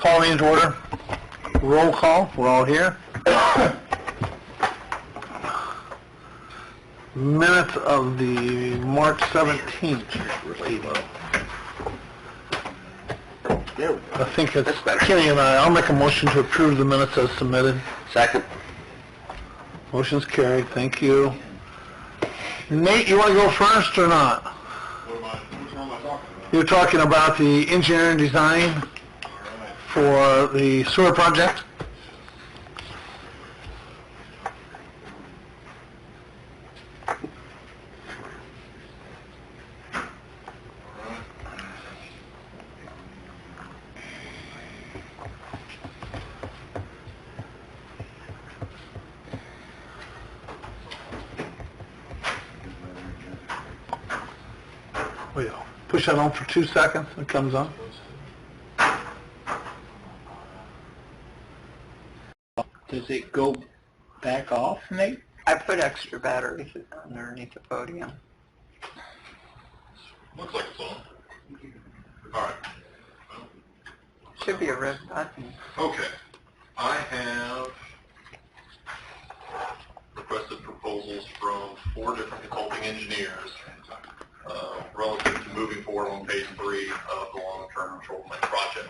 Call meeting to order. Roll call. We're all here. Minutes of the March 17th. I think it's Kenny and I. I'll make a motion to approve the minutes as submitted. Second. Motion's carried. Thank you. Nate, you want to go first or not? Which one am I talking about? You're talking about the engineering design for the sewer project? Push that on for 2 seconds, it comes on. Does it go back off, Nate? I put extra batteries underneath the podium. Looks like it's on. All right. Should be a red button. Okay. I have requested proposals from 4 different consulting engineers relative to moving forward on phase 3 of the long-term control plan project.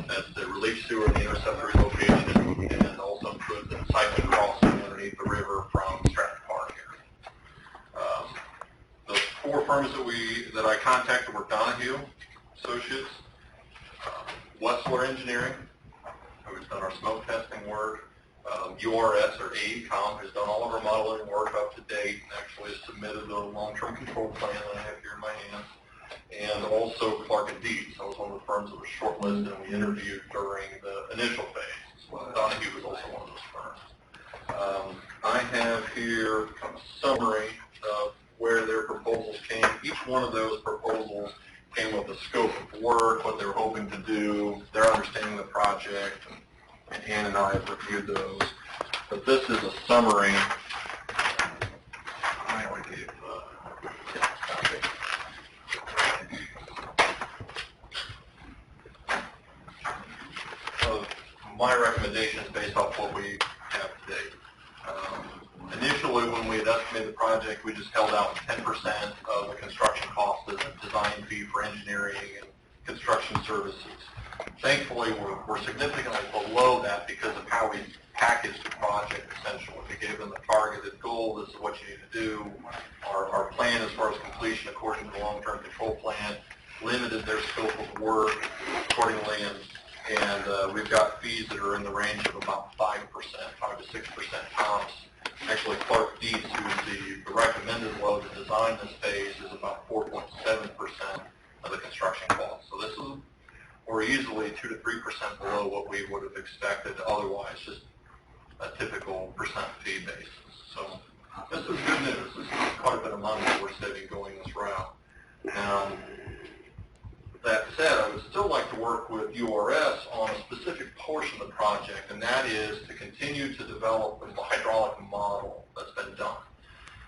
That's the relief sewer and the interceptor relocation, and also includes the cycling crossing underneath the river from Stratton Park area. The 4 firms that I contacted were Donahue Associates, Wessler Engineering, who's done our smoke testing work, URS or AECOM has done all of our modeling work up to date and actually has submitted the long-term control plan that I have here in my hands, and also Clark and Deeds. That was one of the firms that was shortlisted and we interviewed during the initial phase. So Donahue was also one of those firms. I have here kind of a summary of where their proposals came. Each one of those proposals came with a scope of work, what they were hoping to do, their understanding of the project, and Ann and I have reviewed those. But this is a summary. I only gave of my recommendations based off what we have today. Initially, when we had estimated the project, we just held out 10% of the construction cost as a design fee for engineering and construction services. Thankfully, we're significantly below that because of how we packaged the project, essentially. We gave them a targeted goal, this is what you need to do. Our plan as far as completion according to the long-term control plan limited their scope of work accordingly, and we've got fees that are in the range of about 5%, 5 to 6% tops. Actually, Clark Deeds, who is the recommended load to design this phase, is about 4.7% of the construction cost. So this is, we're easily 2 to 3% below what we would have expected otherwise, just a typical percent fee basis. So this is good news. This is quite a bit of money that we're saving going this route. Now, that said, I would still like to work with URS on a specific portion of the project, and that is to continue to develop the hydraulic model that's been done.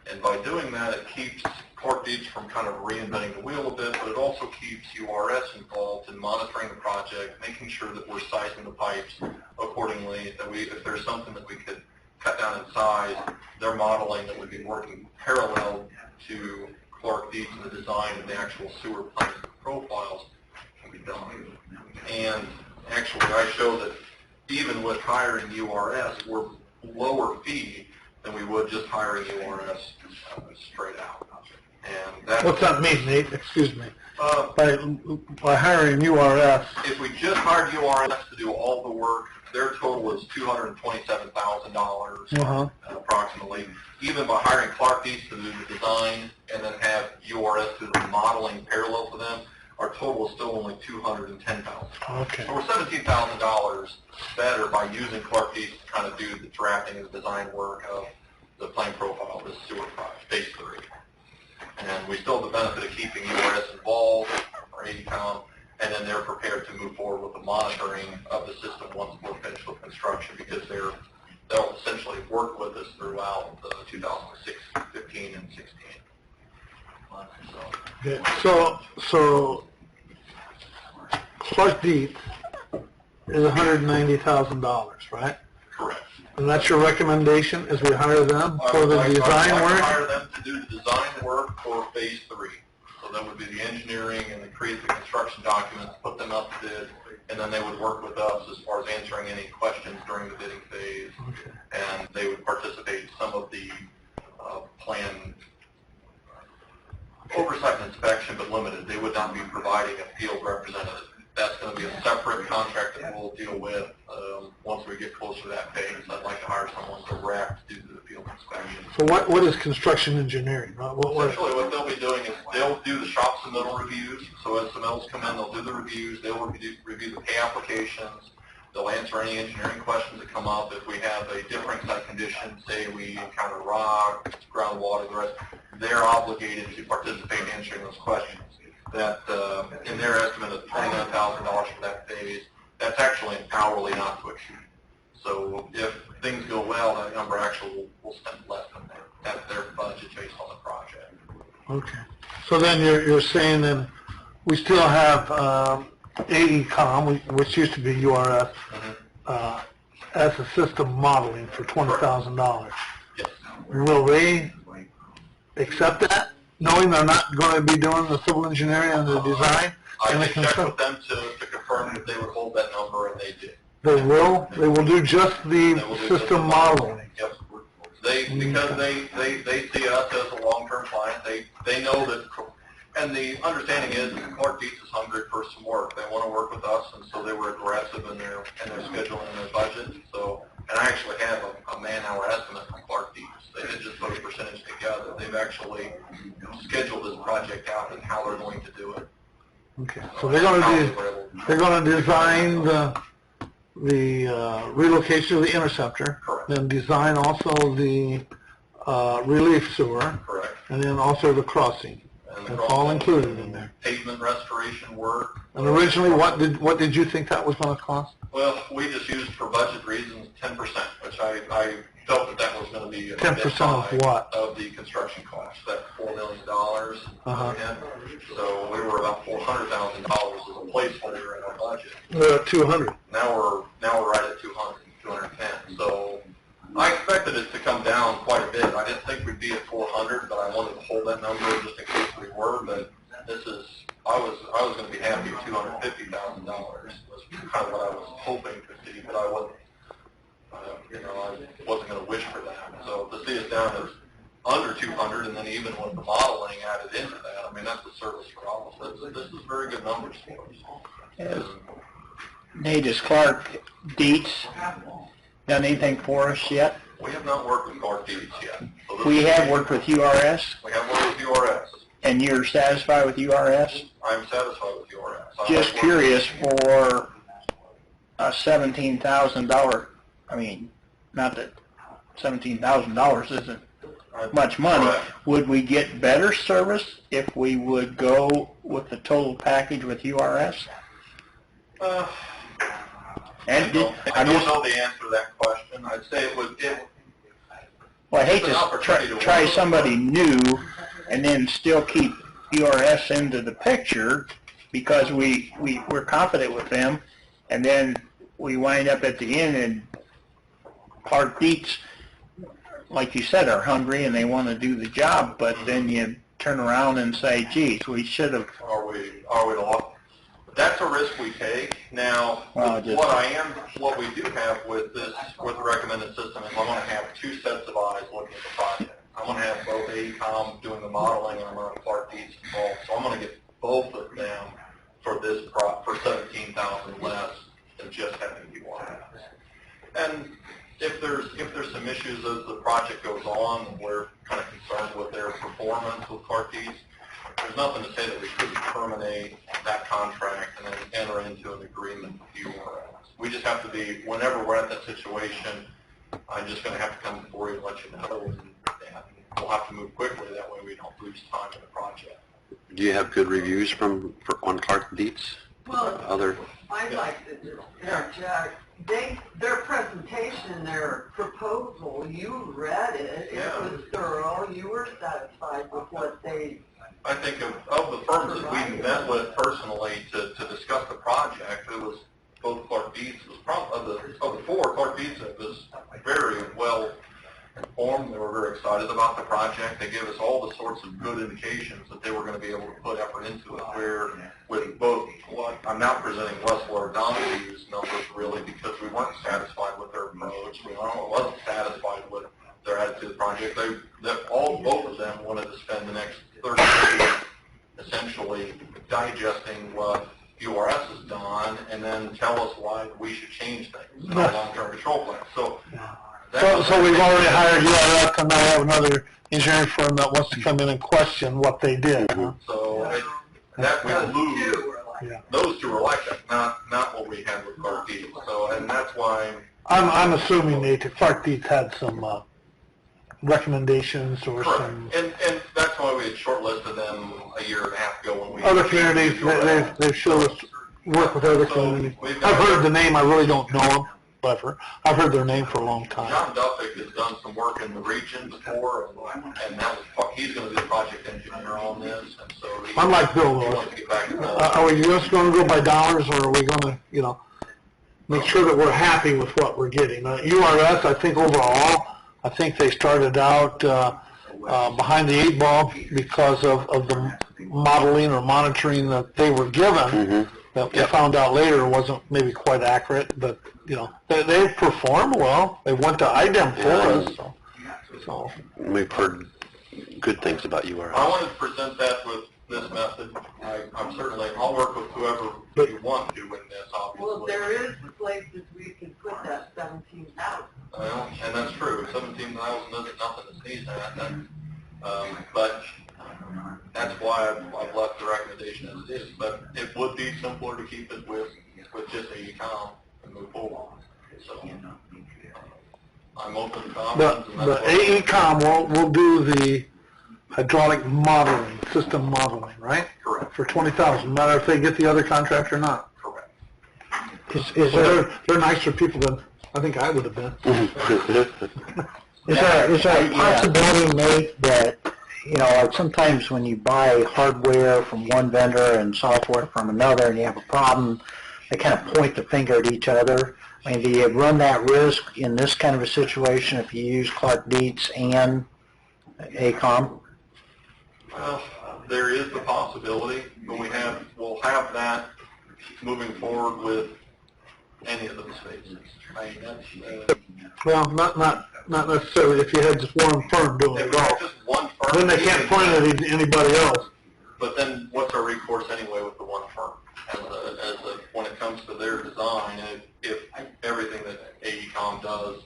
And by doing that, it keeps Clark Deeds from kind of reinventing the wheel a bit, but it also keeps URS involved in monitoring the project, making sure that we're sizing the pipes accordingly, that if there's something that we could cut down in size, their modeling that would be working parallel to Clark Deeds and the design of the actual sewer plant profiles can be done. And actually, I show that even with hiring URS, we're lower fee than we would just hiring URS straight out. And that's, What's that mean, Nate? Excuse me. By hiring URS. If we just hired URS to do all the work, their total is $227,000 approximately. Even by hiring Clark Deeds to do the design and then have URS do the modeling parallel to them, our total is still only $210,000. Okay. So we're $17,000 better by using Clark Deeds to kind of do the drafting and the design work of the plan profile of this sewer project, phase 3. And we still have the benefit of keeping URS involved, or AECOM, and then they're prepared to move forward with the monitoring of the system once we're finished with construction, because they'll essentially work with us throughout 2015 and 16. Okay. So Clark Deeds is $190,000, right? Correct. And that's your recommendation, is we hire them for the design I would work? hire them to do the design work for phase 3. So that would be the engineering and the create the construction documents, put them up to bid, and then they would work with us as far as answering any questions during the bidding phase. Okay. And they would participate in some of the plan oversight and inspection, but limited. They would not be providing a field representative. That's going to be a separate contract that we'll deal with once we get closer to that phase. I'd like to hire someone direct to do the field inspection. So what is construction engineering? Essentially, what they'll be doing is they'll do the shop submittal reviews. So as submittals come in, they'll do the reviews. They'll review the pay applications. They'll answer any engineering questions that come up. If we have a different site condition, say we encounter rock, groundwater, the rest, they're obligated to participate in answering those questions. That in their estimate of $29,000 for that phase, that's actually an hourly not to exceed. So if things go well, that number actually will spend less than that. That's their budget based on the project. Okay. So then you're saying then we still have AECOM, which used to be URS, as a system modeling for $20,000. Yes. Will they accept that, knowing they're not going to be doing the civil engineering and the design? I and the did check construction? with them to confirm that they would hold that number, and they did. They will? They will do just the They will do system modeling? Yep. Because they see us as a long-term client. They know that, and the understanding is that Clark Dietz is hungry for some work. They want to work with us, and so they were aggressive in their scheduling and their budget. So, and I actually have a man-hour estimate from Clark Dietz. They didn't just put a percentage together. They've actually scheduled this project out and how they're going to do it. Okay. So they're going to design the relocation of the interceptor. Correct. Then design also the relief sewer. Correct. And then also the crossing. And That's all included in there. Pavement restoration work. And originally, what did you think that was going to cost? Well, we just used for budget reasons 10%, which I felt that was going to be a 10% bit of high what? of the construction cost, that $4 million. Uh-huh. So we were about $400,000 as a placeholder in our budget. 200. Now we're right at 210. So I expected it to come down quite a bit. I didn't think we'd be at 400, but I wanted to hold that number just in case we were. But I was going to be happy with $250,000 was kind of what I was hoping to see, but I wasn't. I wasn't going to wish for that. So to see us down as under 200, and then even with the modeling added into that, I mean, that's a service for all of us. This is very good numbers for us. Nate, has Clark Dietz done anything for us yet? We have not worked with Clark Dietz yet. So We have worked with URS, We have worked with URS. and you're satisfied with URS? I'm satisfied with URS. Just curious, for a $17,000, I mean, not that $17,000 isn't much money, Correct. would we get better service if we would go with the total package with URS? I And don't know the answer to that question. I'd say it would. Well, I hate It's an to opportunity to try work. somebody new and then still keep URS into the picture because we're confident with them, and then we wind up at the end and Clark Dietz, like you said, are hungry and they want to do the job, but then you turn around and say, geez, we should have. Are we lost? That's a risk we take. Now, Well, what we do have with the recommended system is I'm going to have two sets of eyes looking at the project. I'm going to have both AECOM doing the modeling, and I'm going to have Clark Dietz involved. So I'm going to get both of them for this for $17,000 less than just having URS. And if there's some issues as the project goes on, we're kind of concerned with their performance with Clark Dietz. There's nothing to say that we couldn't terminate that contract and then enter into an agreement with URS. We just have to be, whenever we're at that situation, I'm just going to have to come before you and let you know, and we'll have to move quickly. That way we don't lose time in the project. Do you have good reviews on Clark Dietz? Well, Other? I'd like to just interject. Their presentation, their proposal, you read it. Yeah. It was thorough. You were satisfied with what they... I think of the firms that we met with personally to discuss the project, it was both Clark Dietz was probably, of the four, Clark Dietz was very well informed. They were very excited about the project. They gave us all the sorts of good indications that they were going to be able to put effort into it. Where with both, I'm not presenting Westler Donahue's numbers really because we weren't satisfied with their approach. We wasn't satisfied with their attitude to the project. Both of them wanted to spend the next 30 days essentially digesting what URS has done and then tell us why we should change things in our long-term control plan. So we've already hired URS, and now we have another engineering firm that wants to come in and question what they did. Huh? So that we lose. Those two are like that, not what we had with Clark Dietz. So, and that's why I'm assuming Clark Dietz had some recommendations or correct. some And that's why we had shortlisted them a year and a half ago when we other communities. They've showed us work with other communities. I've heard the name. I really don't know them. But I've heard their name for a long time. John Duffick has done some work in the region before, and that was he's going to be the project engineer on this. And so Unlike Bill, he though, wants to get back to are we just going to go by dollars, or are we going to, make sure that we're happy with what we're getting? URS, I think overall, I think they started out behind the eight ball because of the modeling or monitoring that they were given. That we found out later wasn't maybe quite accurate, but they performed well. They went to IDEM for us. So we've heard good things about URS. I wanted to present that with this method. I'll work with whoever you want to in this, obviously. Well, there is places we can put that 17,000. Well, and that's true. 17,000 isn't nothing to sneeze at. But that's why I've left the recommendation as it is. But it would be simpler to keep it with just AECOM and move forward. So I'm open to comments. the AECOM will do the hydraulic modeling, system modeling, right? Correct. For $20,000, no matter if they get the other contract or not. Correct. They're nicer people than I think I would have been. Is there a possibility, Nate, that, like sometimes when you buy hardware from one vendor and software from another and you have a problem, they kind of point the finger at each other? I mean, do you run that risk in this kind of a situation if you use Clark Dietz and AECOM? Well, there is the possibility, but we'll have that moving forward with any of those phases. I mean, that's, Well, not necessarily if you had just one firm doing if it we have all. just one firm, Then they can't point at anybody else. but then what's our recourse anyway with the one firm? When it comes to their design, if everything that AECOM does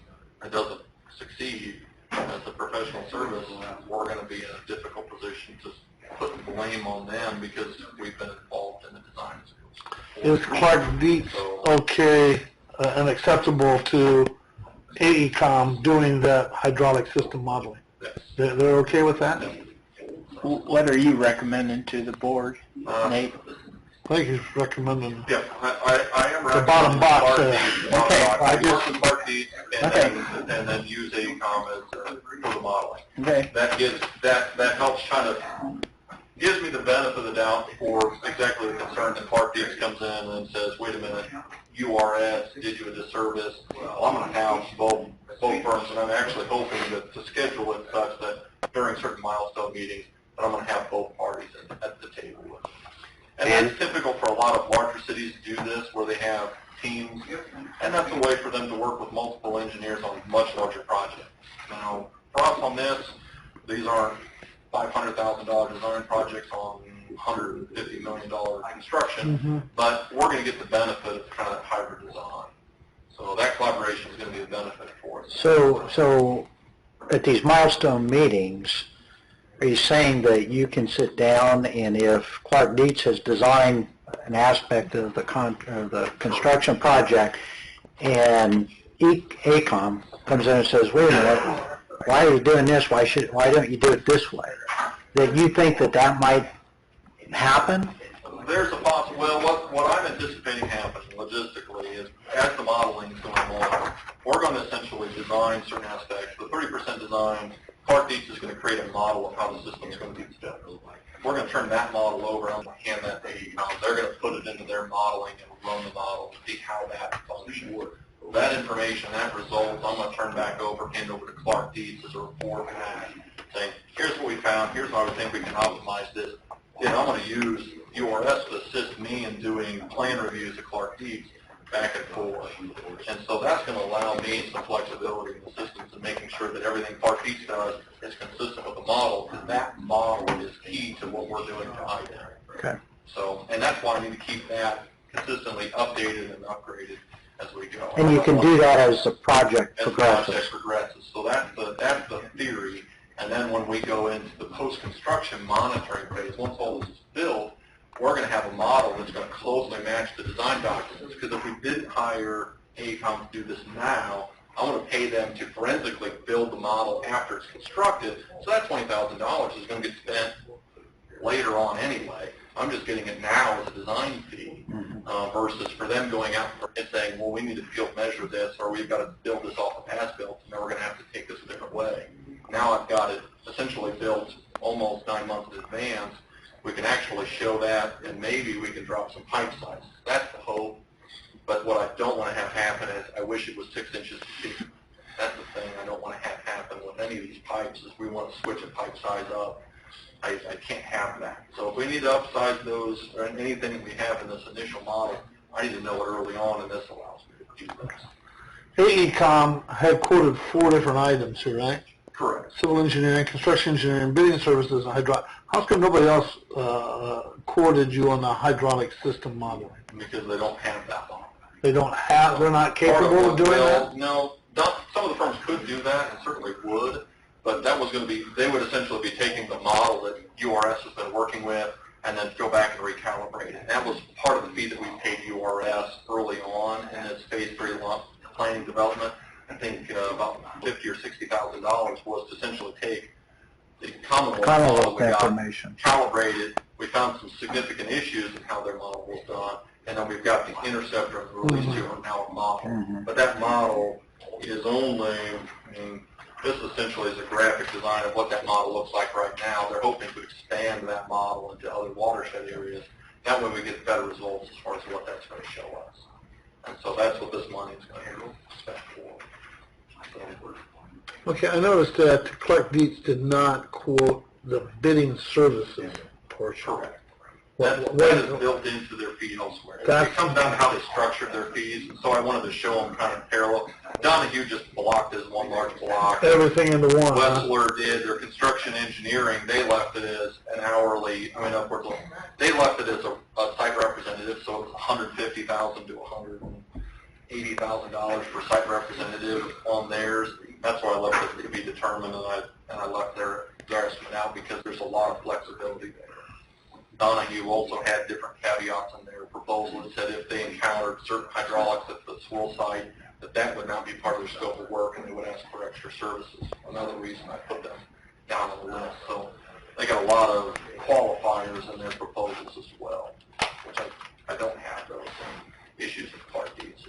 doesn't succeed as a professional service, we're going to be in a difficult position to put the blame on them because we've been involved in the design. Is Clark Dietz okay and acceptable to AECOM doing that hydraulic system modeling? Yes. They're okay with that? What are you recommending to the board, Nate? I think he's recommending. Yeah, I am The bottom box Clark there. Dietz, Okay, I work with Clark Dietz and then use AECOM for the modeling. Okay. That helps gives me the benefit of the doubt for exactly the concern that Clark Dietz comes in and says, wait a minute, URS did you a disservice. Well, I'm going to have both firms, and I'm actually hoping to schedule it such that during certain milestone meetings, that I'm going to have both parties at the table with them. And that's typical for a lot of larger cities to do this, where they have teams, and that's a way for them to work with multiple engineers on much larger projects. Now, for us on this, these aren't $500,000 design projects on $150 million construction, but we're going to get the benefit of kind of that hybrid design. So that collaboration is going to be a benefit for us. So at these milestone meetings, are you saying that you can sit down and if Clark Dietz has designed an aspect of the construction project and AECOM comes in and says, wait a minute, why are you doing this? Why don't you do it this way? That you think that might happen? There's a possible. Well, what I'm anticipating happening logistically is, as the modeling is going along, we're going to essentially design certain aspects. The 30% design, Clark Dietz is going to create a model of how the system is going to be built. we're going to turn that model over, and I'm going to hand that to AECOM. They're going to put it into their modeling and run the model to see how that functions. That information, that results, I'm going to turn back over, hand over to Clark Dietz as a report back, saying, here's what we found, here's how we think we can optimize this. And I'm going to use URS to assist me in doing plan reviews of Clark Dietz back and forth. And so that's going to allow me some flexibility in the systems and making sure that everything Clark Dietz does is consistent with the model, because that model is key to what we're doing to IDEM. Okay. So, and that's why I need to keep that consistently updated and upgraded as we go. And you can do that as the project As the progresses. project progresses. So that's the theory. And then when we go into the post-construction monitoring phase, once all this is built, we're going to have a model that's going to closely match the design documents. Because if we didn't hire AECOM to do this now, I'm going to pay them to forensically build the model after it's constructed. So that $20,000 is going to get spent later on anyway. I'm just getting it now as a design fee versus for them going out and saying, well, we need to field measure this, or we've got to build this off the as-built, and then we're going to have to take this a different way. Now I've got it essentially built almost 9 months in advance. We can actually show that, and maybe we can drop some pipe size. That's the hope. But what I don't want to have happen is I wish it was 6 inches deep. That's the thing I don't want to have happen with any of these pipes is we want to switch a pipe size up. I can't have that. So if we need to upsize those or anything that we have in this initial model, I need to know it early on, and this allows me to do this. AECOM had quoted 4 different items here, right? Correct. Civil engineering, construction engineering, bidding services, and hydraulic. How come nobody else quoted you on the hydraulic system modeling? Because they don't have that model. They don't have, they're not capable of doing that? No, some of the firms could do that, and certainly would, but that was going to be, they would essentially be taking the model that URS has been working with and then go back and recalibrate it. That was part of the fee that we paid URS early on in this phase 3 planning development. I think about $50,000 or $60,000 was to essentially take the Commonwealth model we got, information. calibrate it. We found some significant issues in how their model was done, and then we've got the Interceptor and the Release 2 are now a model. But that model is only, I mean, this essentially is a graphic design of what that model looks like right now. They're hoping to expand that model into other watershed areas. That way we get better results as far as what that's going to show us. And so that's what this money is going to spend for. Okay, I noticed that Clark Dietz did not quote the bidding services portion. Correct. That is built into their fee elsewhere. It comes down to how they structured their fees, and so I wanted to show them kind of parallel. Donahue just blocked as one large block. Everything into one. Wessler did their construction engineering. They left it as an hourly. I mean, upwards. They left it as a site representative, so it was $150,000 to $180,000 per site representative on theirs. That's why I left it to be determined, and I left their estimate out because there's a lot of flexibility there. Donahue also had different caveats in their proposal that said if they encountered certain hydraulics at the swirl site, that would not be part of their scope of work, and they would ask for extra services. Another reason I put them down on the list. So they got a lot of qualifiers in their proposals as well, which I don't have those issues with Clark Dietz.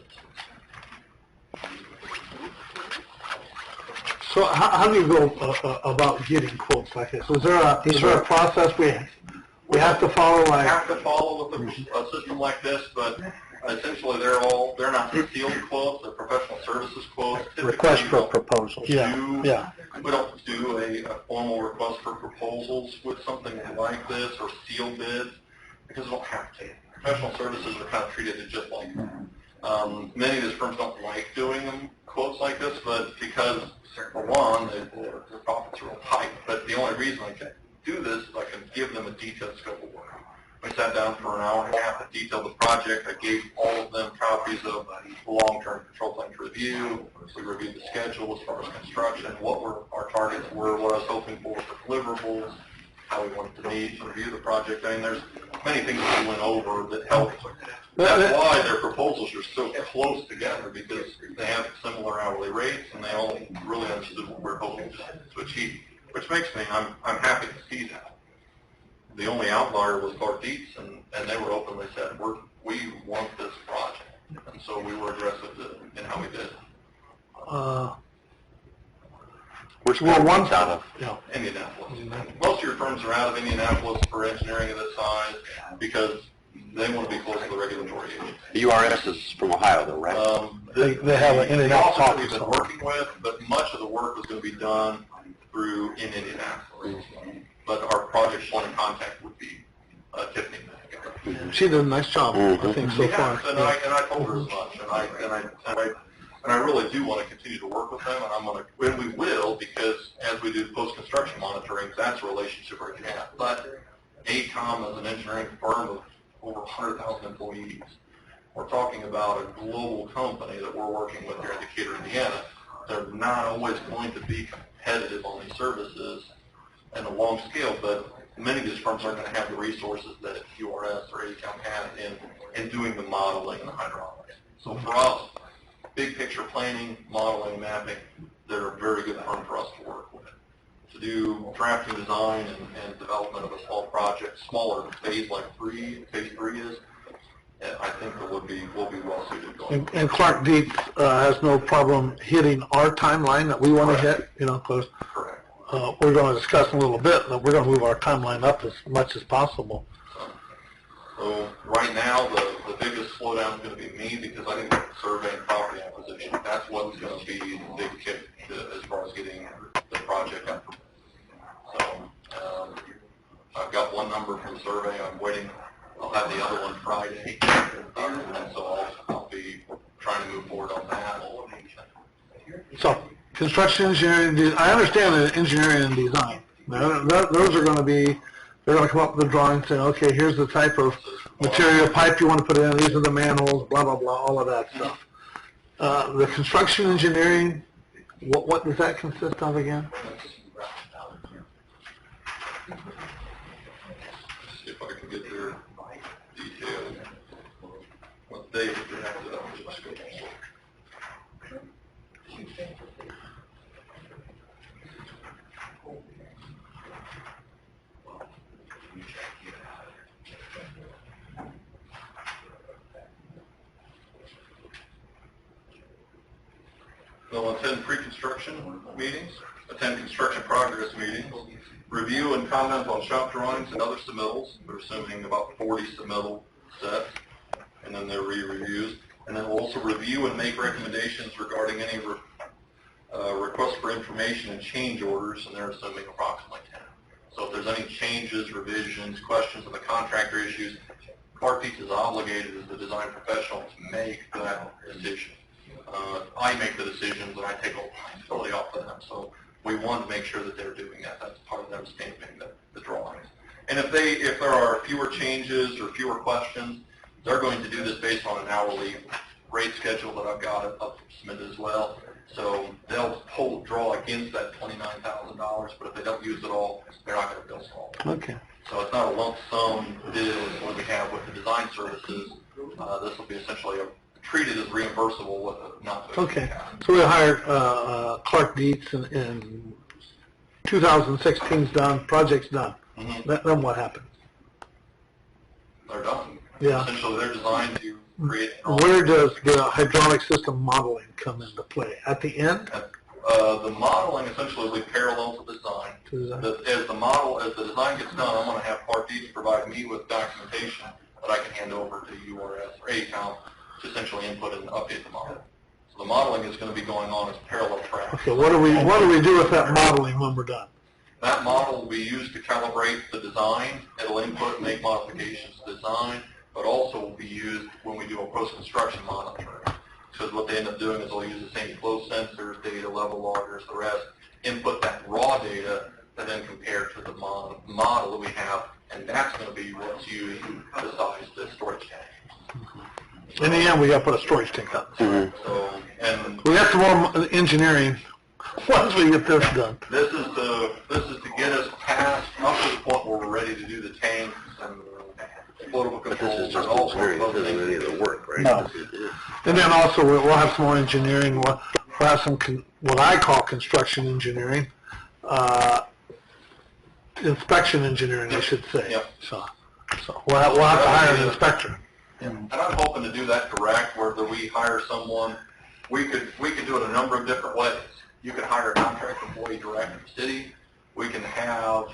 So how do you go about getting quotes like this? Is there a process we have to follow? We have to follow with a system like this, but essentially they're not sealed quotes, they're professional services quotes. Request for proposals. Yeah. We don't do a formal request for proposals with something like this or sealed bids because we don't have to. Professional services are kind of treated just like that. Many of these firms don't like doing quotes like this, but because, for one, their profits are real tight. But the only reason I can do this is I can give them a detailed scope of work. We sat down for an hour and a half to detail the project. I gave all of them copies of the long-term control plan to review. We reviewed the schedule as far as construction, what our targets were, what I was hoping for deliverables, how we wanted to meet and review the project. I mean, there's many things that we went over that helped. That's why their proposals are so close together, because they have similar hourly rates and they all really understood what we're hoping to achieve, which makes me, I'm happy to see that. The only outlier was Clark Dietz, and they were openly said, we want this project. And so we were aggressive in how we did it. where's Well, Cotton one, Beach out of? yeah. Indianapolis. Most of your firms are out of Indianapolis for engineering of this size because they want to be close to the regulatory agency. URS is from Ohio though, right? They have an Indianapolis The office office. we've been working with, but much of the work was going to be done in Indianapolis. But our project point of contact would be Tiffany. She did a nice job, I think, so far. And I told her as much, and I really do want to continue to work with them, and we will, because as we do post-construction monitoring, that's a relationship we're going to have. But AECOM is an engineering firm of over 100,000 employees. We're talking about a global company that we're working with here in Decatur, Indiana. They're not always going to be competitive on these services in a long scale, but many of these firms aren't going to have the resources that URS or AECOM has in doing the modeling and the hydraulics. So for us, big picture planning, modeling, mapping, they're a very good firm for us to work with. To do drafting, design, and development of a small project, smaller phase like phase three is, I think that we'll be well suited going. And Clark Dietz has no problem hitting our timeline that we want to hit, because Correct. we're going to discuss in a little bit, but we're going to move our timeline up as much as possible. So right now, the biggest slowdown is going to be me because I think the survey and property acquisition, that's what's going to be the big kick as far as getting the project up. So I've got one number from the survey. I'm waiting. I'll have the other one Friday, and so I'll be trying to move forward on that. So construction engineering, I understand the engineering and design. Those are going to be, they're going to come up with the drawing saying, okay, here's the type of material pipe you want to put in, these are the manholes, blah, blah, blah, all of that stuff. The construction engineering, what does that consist of again? See if I can get their details. What they drafted up to the scope. They'll attend pre-construction meetings, attend construction progress meetings, review and comment on shop drawings and other submittals. We're assuming about 40 submittal sets, and then they're re-reviews. And then we'll also review and make recommendations regarding any requests for information and change orders, and they're assuming approximately 10. So if there's any changes, revisions, questions on the contractor issues, Clark Dietz is obligated as the design professional to make that decision. I make the decisions and I take all responsibility off of them. So we want to make sure that they're doing that. That's part of them stamping the drawings. And if there are fewer changes or fewer questions, they're going to do this based on an hourly rate schedule that I've got up submitted as well. So they'll draw against that $29,000, but if they don't use it all, they're not going to bill us all. Okay. So it's not a lump sum deal what we have with the design services. This will be essentially treated as reimbursable with a not. Okay. So we hired Clark Dietz in 2016's done, project's done. Mm-hmm. Then what happens? They're done. Yeah. Essentially, they're designed to create. Where does the hydraulic system modeling come into play? At the end? The modeling essentially will be parallel to design. As the design gets done, I'm going to have Clark Dietz provide me with documentation that I can hand over to URS or AECOM to essentially input and update the model. So the modeling is going to be going on as parallel tracks. Okay. What do we do with that modeling when we're done? That model will be used to calibrate the design. It'll input and make modifications to design, but also will be used when we do a post-construction monitoring. Because what they end up doing is they'll use the same flow sensors, data level loggers, the rest, input that raw data, and then compare to the model that we have, and that's going to be what's used to size the storage tank. In the end, we got to put a storage tank up. Mm-hmm. So, and We got some more engineering once we get this done. this is to get us past up to the point where we're ready to do the tanks and floatable But this controls is and just all the sorts experience, of other this isn't any things. of the work, right? No. This is- And then also we'll have some more engineering. We'll have some what I call construction engineering, inspection engineering, I should say. Yep. So we'll have to hire an inspector. And I'm hoping to do that direct, whether we hire someone, we could do it a number of different ways. you can hire a contract employee direct from the city. We can have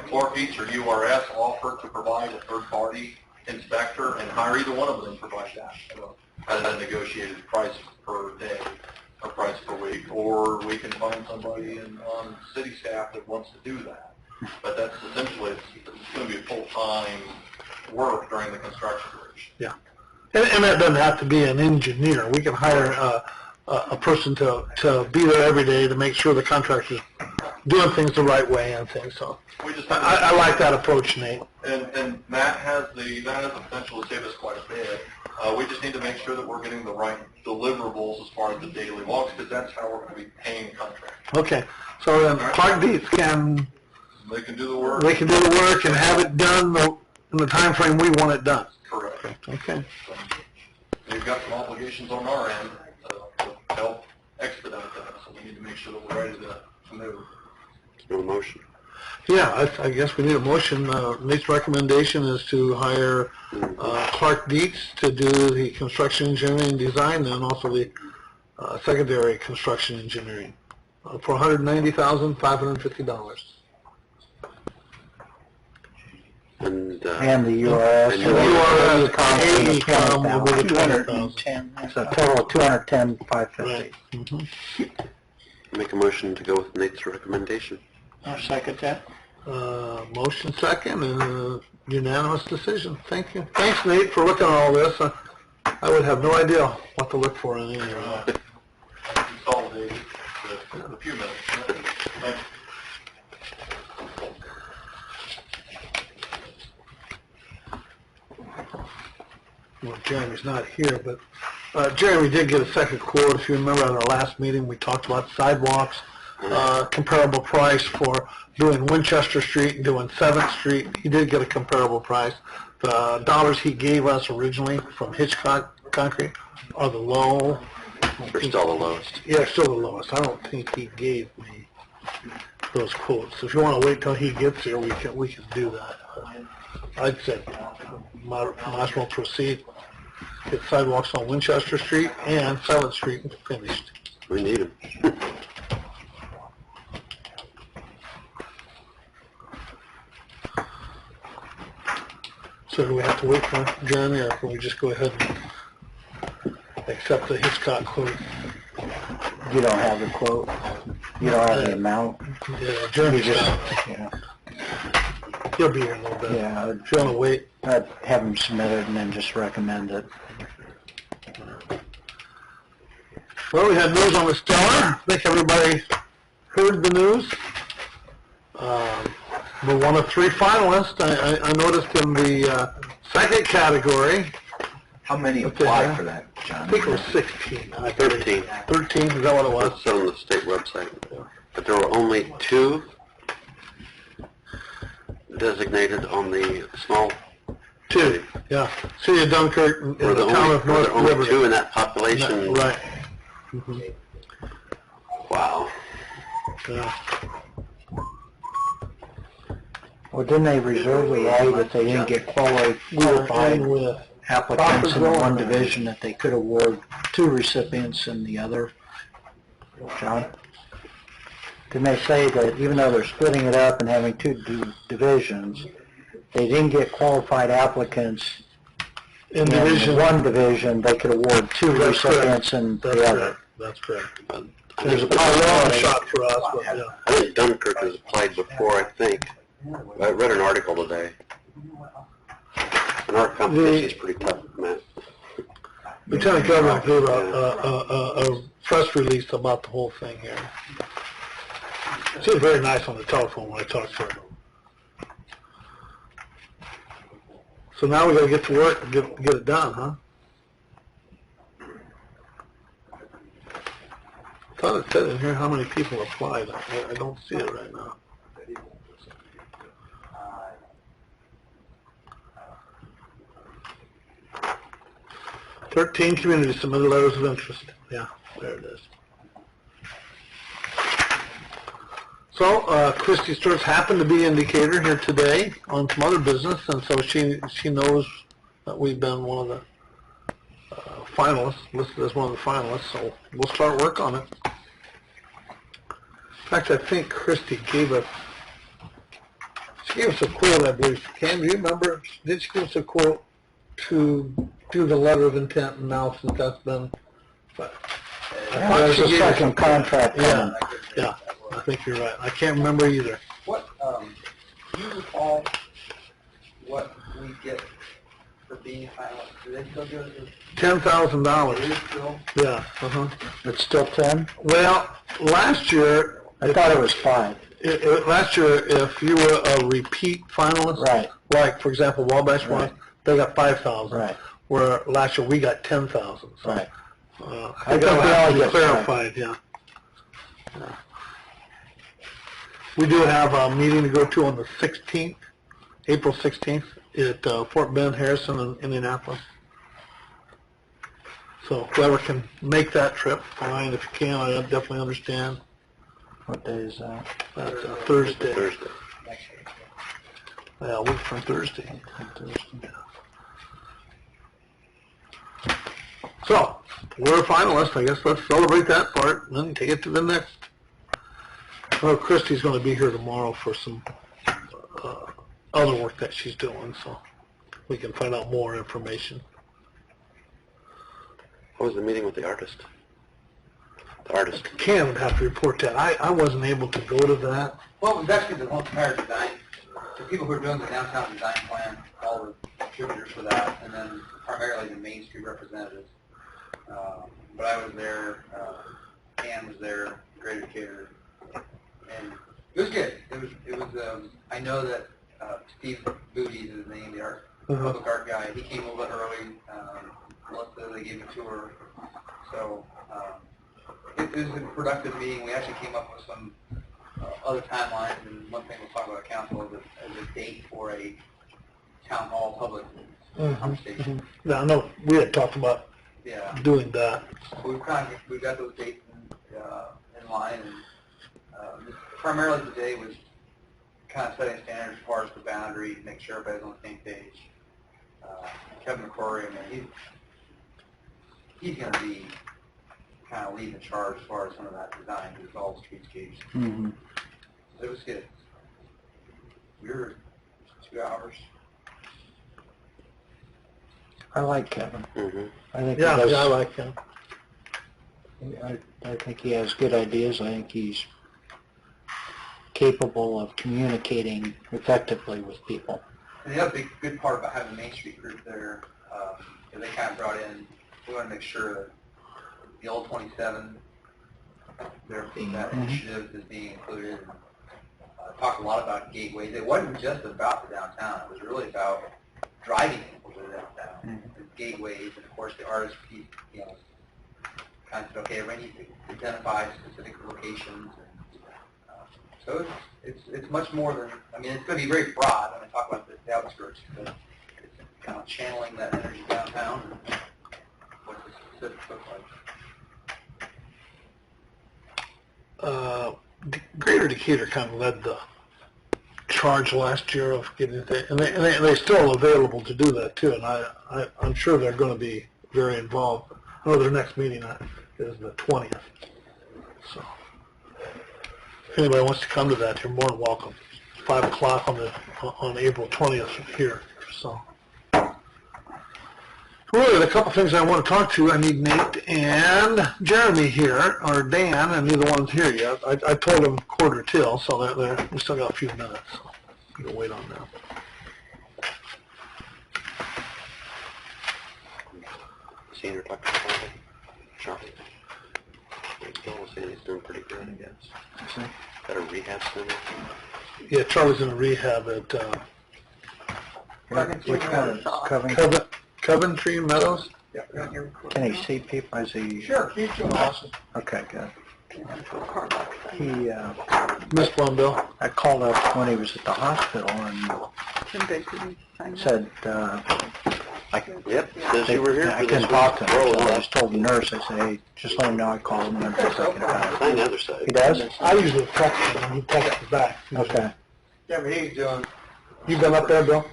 Clark Dietz or URS offer to provide a third-party inspector and hire either one of them to provide that at a negotiated price per day or price per week. Or we can find somebody on city staff that wants to do that. But that's essentially, it's going to be full-time work during the construction duration. Yeah. And that doesn't have to be an engineer. We can hire a person to be there every day to make sure the contractor's doing things the right way and things. So I like that approach, Nate. And that has the potential to save us quite a bit. We just need to make sure that we're getting the right deliverables as far as the daily logs, because that's how we're going to be paying contractors. Okay. So then Clark Dietz can... They can do the work. They can do the work and have it done in the time frame we want it done. Correct. Okay. We've got some obligations on our end to help expedite that, so we need to make sure that we're ready to move. No motion. Yeah, I guess we need a motion. Nate's recommendation is to hire Clark Dietz to do the construction engineering design and also the secondary construction engineering for $190,550. And And the URS. And The URS, AECOM will be the 210. So a total of 210,550. Right. Mm-hmm. make a motion to go with Nate's recommendation. I'll second that. Motion second, and unanimous decision. Thank you. Thanks, Nate, for looking at all this. I would have no idea what to look for in any of that. Consolidated a few minutes. Thanks. Well, Jeremy's not here, but Jeremy did get a second quote. If you remember at our last meeting, we talked about sidewalks, comparable price for doing Winchester Street and doing 7th Street. He did get a comparable price. The dollars he gave us originally from Hitchcock Concrete are the low. They're still the lowest. Yeah, still the lowest. I don't think he gave me those quotes. If you want to wait till he gets here, we can do that. I'd say might as well proceed. Get sidewalks on Winchester Street and 7th Street finished. We need them. So do we have to wait for Jeremy, or can we just go ahead and accept the Hitchcock quote? You don't have the quote. You don't have the amount. Yeah, Jeremy's just, out. yeah. He'll be here in a little bit. Yeah. If you want to wait. I'd have them submitted and then just recommend it. Well, we had news on the Stellar. I think everybody heard the news. We're one of 3 finalists. I noticed in the second category. How many Okay. applied for that, John? I think it was 16. 13. 13, is that what it was? It's on the state website. But there were only 2 designated on the small 2, yeah. City of Dunkirk and We're the town of North only Liberty. 2 in that population. Right. Wow. Yeah. Well, didn't they reserve the right if they didn't get qualified with applicants in one division that they could award 2 recipients in the other? John? Didn't they say that even though they're splitting it up and having 2 divisions, they didn't get qualified applicants in division one division, they could award 2 That's recipients correct. in That's the correct. other? That's correct. I There's a think, long shot for us, but yeah. I think Dunkirk has applied before, I think. I read an article today. And our competition is pretty tough, Matt. Lieutenant Governor gave a press release about the whole thing here. She was very nice on the telephone when I talked to her. So now we got to get to work and get it done, huh? I thought it said in here how many people applied. I don't see it right now. "13 communities submitted letters of interest." Yeah, there it is. So, Christy Sturts happened to be in Decatur here today on some other business, and so she knows that we've been one of the finalists, listed as one of the finalists, so we'll start work on it. In fact, I think Christie gave us a quote, I believe. Cam, do you remember? Did she give us a quote to do the letter of intent now since that's been... There's a second contract coming. Yeah, I think you're right. I can't remember either. What, do you recall what we get for being a finalist? Do they still do it? $10,000. It is still? Yeah, uh-huh. It's still 10? Well, last year... I thought it was 5. Last year, if you were a repeat finalist, Right. like, for example, Wabash Right. won, they got 5,000. Right. Where last year we got 10,000. So, Right. I think that'll we have to only be get clarified, yeah. We do have a meeting to go to on the 16th, April 16th, at Fort Bend, Harrison, and Indianapolis. So whoever can make that trip, fine. If you can, I definitely understand. What day is that? That's a Thursday. Thursday. Yeah, a week from Thursday. Yeah. So, we're a finalist. I guess let's celebrate that part and then take it to the next. Well, Christy's going to be here tomorrow for some other work that she's doing, so we can find out more information. What was the meeting with the artist? The artist. Cam would have to report that. I wasn't able to go to that. Well, it was actually the whole entire design. The people who are doing the downtown design plan, all the contributors for that, and then primarily the Main Street representatives. But I was there, Cam was there, Greater Decatur, and it was good. It was. I know that Steve Booty is his name, the public art guy. He came a little bit early. Melissa, they gave a tour. So it was a productive meeting. We actually came up with some other timelines, and one thing we'll talk about at council is a date for a town hall public conversation. Yeah, I know we had talked about doing that. We've got those dates in line, and primarily today was kind of setting standards as far as the boundary, make sure everybody's on the same page. Kevin McCrory, I mean, he's going to be kind of leading the charge as far as some of that design, because it's all streetscapes. Mm-hmm. So it was good. We were 2 hours. I like Kevin. Mm-hmm. I think Yeah, he does, I like him. I think he has good ideas. I think he's capable of communicating effectively with people. And the other good part about having the Main Street group there, is they kind of brought in, we want to make sure that the old 27, that initiative is being included. Talked a lot about gateways. It wasn't just about the downtown. It was really about driving people to the downtown. The gateways, and of course the artist piece, kind of said, okay, everybody needs to identify specific locations. And, so it's much more than, I mean, it's going to be very broad when I talk about the outskirts, but it's kind of channeling that energy downtown and what the specifics look like. Greater Decatur kind of led the charge last year of getting it, and they're still available to do that too, and I'm sure they're going to be very involved. I know their next meeting is the 20th, so if anybody wants to come to that, you're more than welcome. 5 o'clock on April 20th here, so. Really, a couple things I want to talk to. I need Nate and Jeremy here, or Dan, and neither one's here yet. I told them 1:45, so we still got a few minutes. So we'll wait on them. Senior Dr. Charlie. Bill was saying he's doing pretty good, I guess. Got a rehab center. Yeah, Charlie's in a rehab at Which one is Coventry Meadows. Can he see people? Is he? Sure, he's doing awesome. Okay, good. He, Missed one, Bill. I called up when he was at the hospital and said, Yep, says you were here I for couldn't this talk to him, roll so I up. just told the nurse, I said, hey, just let him know I called him and I'm just thinking about it. Sign the other side. He does? I usually text him, and he texts me back. Okay. Yeah, but he's doing, You been up there, Bill?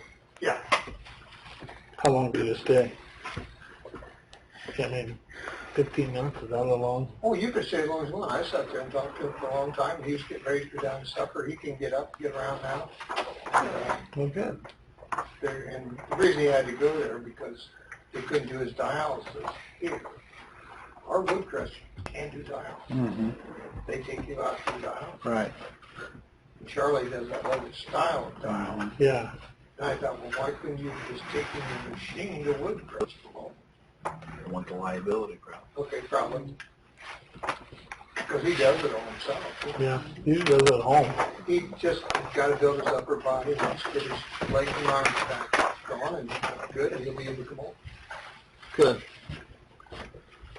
yeah. How long did you stay? I mean, 15 minutes, is that a long? Oh, you could stay as long as you want. I sat there and talked to him for a long time. He was getting ready to go down to supper. He can get up, get around now. Well, good. And the reason he had to go there because they couldn't do his dialysis here. Our Woodcrest can't do dialysis. Mm-hmm. They take you out to dialysis. Right. And Charlie does that other style of dialysis. Yeah. And I thought, well, why couldn't you just take the machine to Woodcrest for home? I want the liability problem. Okay, probably. Because he does it on himself. Yeah, he does it at home. He just got to build his upper body, wants to get his legs and arms back going, and good, and he'll be able to come home. Good.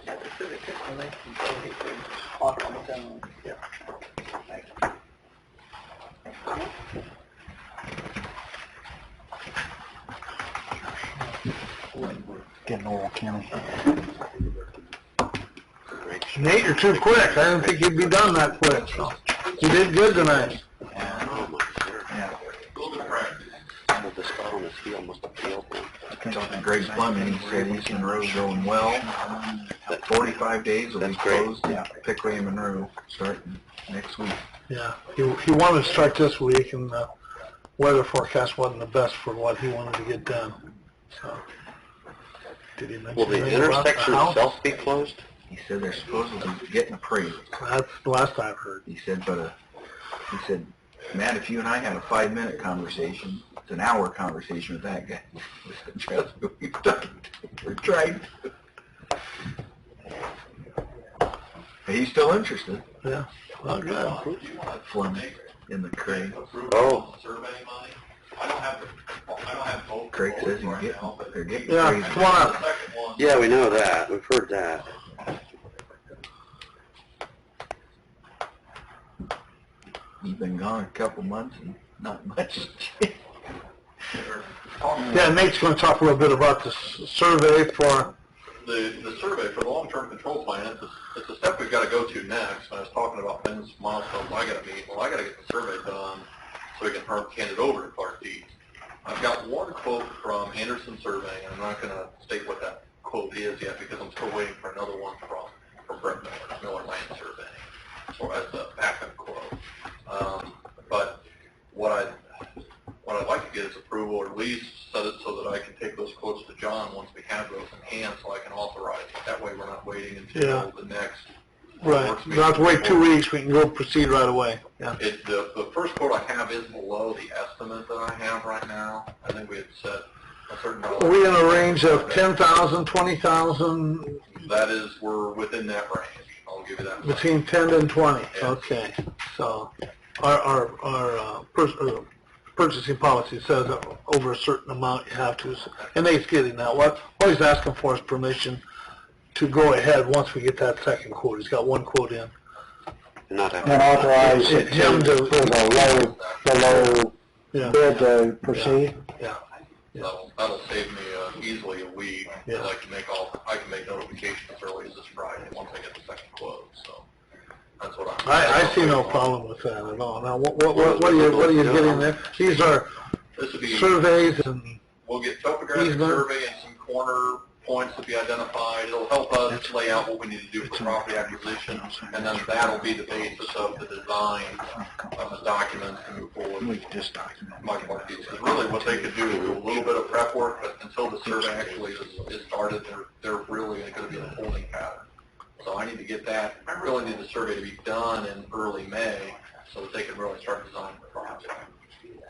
Yeah, they said they took the legs and so he could walk on the town. Yeah. Getting old, Kenny. Nate, you're too quick. I didn't think you'd be done that quick. You did good tonight. Oh, my God. Yeah. A little bit of practice. Well, the spot on his heel must have peeled him. Talking to Greg Fleming, he said East Monroe's going well. That 45 days will be That's great. closed. Pickley and Monroe starting next week. Yeah, he wanted to start this week, and the weather forecast wasn't the best for what he wanted to get done. So, did he mention Will the anything about intersection house? itself be closed? He said they're supposedly getting appraised. That's the last I've heard. He said, Matt, if you and I had a 5-minute conversation, it's an hour conversation with that guy. I said, trust me, we've done it. We're trying. But he's still interested. Yeah, well, good. Fleming in the Craig. Oh. Survey money. I don't have both. Craig says they're getting Yeah, appraised. come on up. Second one. Yeah, we know that. We've heard that. He's been gone a couple months and not much. Yeah, Nate's going to talk a little bit about the survey for. The survey for the long-term control plan, it's a step we've got to go to next. When I was talking about Ben's milestones, I got to meet. Well, I got to get the survey done so we can hand it over to Clark Deeds. I've got one quote from Anderson Surveying, and I'm not going to state what that quote is yet because I'm still waiting for another one from Brett Miller Land Surveying, so as a backup quote. But what I'd like to get is approval, or at least set it so that I can take those quotes to John once we have those in hand, so I can authorize it. That way, we're not waiting until the next. Right, we don't have to wait 2 weeks, we can go proceed right away. Yeah. The first quote I have is below the estimate that I have right now. I think we had set a certain dollar. Are we in a range of 10,000, 20,000, That is, we're within that range. I'll give you that. between 10 and 20? Yeah. Okay, so our purchasing policy says that over a certain amount you have to, and Nate's getting that. What he's asking for is permission to go ahead once we get that second quote. He's got one quote in. Not have And authorize it Him to, to- for the low Yeah. bid to proceed. Yeah. That'll save me easily a week. Yeah. And I can make notifications as early as this Friday once I get the second quote. So that's what I see no problem with that at all. Now, what are you getting there? These are This would be. surveys and, We'll get topographic Easement. survey and some corner points to be identified. It'll help us lay out what we need to do for property acquisition, and then that'll be the basis of the design of the documents to move forward. We just documented. Much more detail. Because really what they could do is do a little bit of prep work, but until the survey actually is started, they're really going to be in a holding pattern. So I need to get that. I really need the survey to be done in early May so that they can really start designing the project.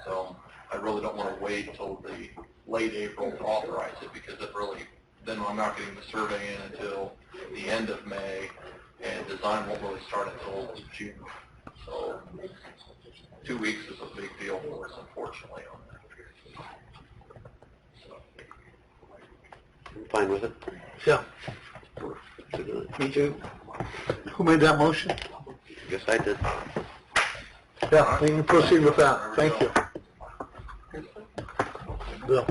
So I really don't want to wait until the late April to authorize it because it really, then I'm not getting the survey in until the end of May and design won't really start until June. So 2 weeks is a big deal for us, unfortunately, on that. I'm fine with it. yeah. Me too. Who made that motion? Guess I did. Yeah, we can proceed with that. Thank you. Bill.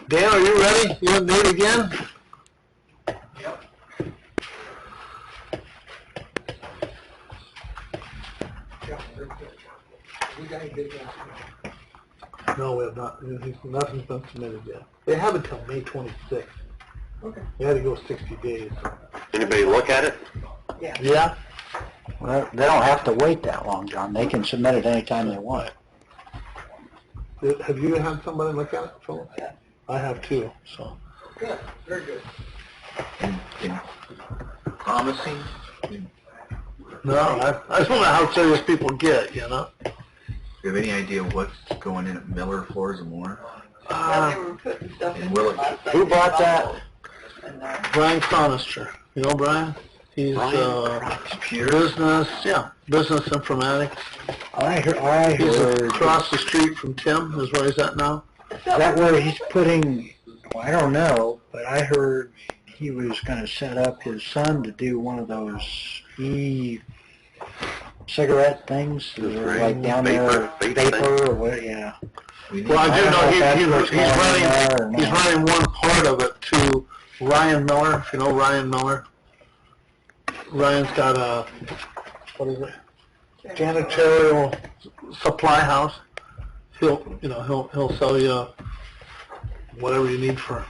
Dan, are you ready? You want Nate again? Yep. Yeah, they're good. We got any big ones? No, we have not. Nothing's been submitted yet. They have until May 26th. Okay. You had to go 60 days. Anybody look at it? Yeah? Well, they don't have to wait that long, John. They can submit it anytime they want. Have you had somebody look at it, Philip? Yeah. I have too, so. Good, very good. And promising? No, I just wonder how serious people get, you know? Do you have any idea what's going in at Miller Floors and More? Yeah, they were putting stuff in and will it- last night. Who bought that? And, Brian Cronister. You know Brian? He's, business informatics. I He's heard, across the street from Tim, is where he's at now. is that where he's putting, well, I don't know, but I heard he was going to set up his son to do one of those e-cigarette things, like down there, vapor or what, yeah. Well, I do know he's running one part of it to Ryan Miller, if you know Ryan Miller. Ryan's got a, what is it? Janitorial supply house. He'll sell you whatever you need for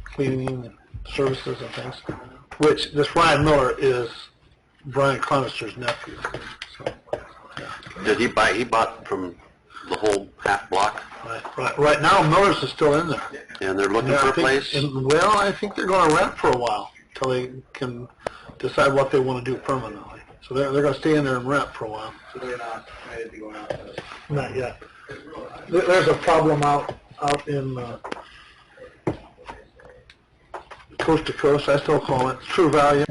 cleaning and services and things. Which this Ryan Miller is Brian Cronister's nephew. So, yeah. Did he buy? He bought from the whole half block, Right now, Miller's is still in there. and they're looking for a place. Well, I think they're going to rent for a while until they can decide what they want to do permanently. So they're going to stay in there and rent for a while. So they're not committed to going out to Not yet. There's a problem out in coast to coast. I still call it True Value.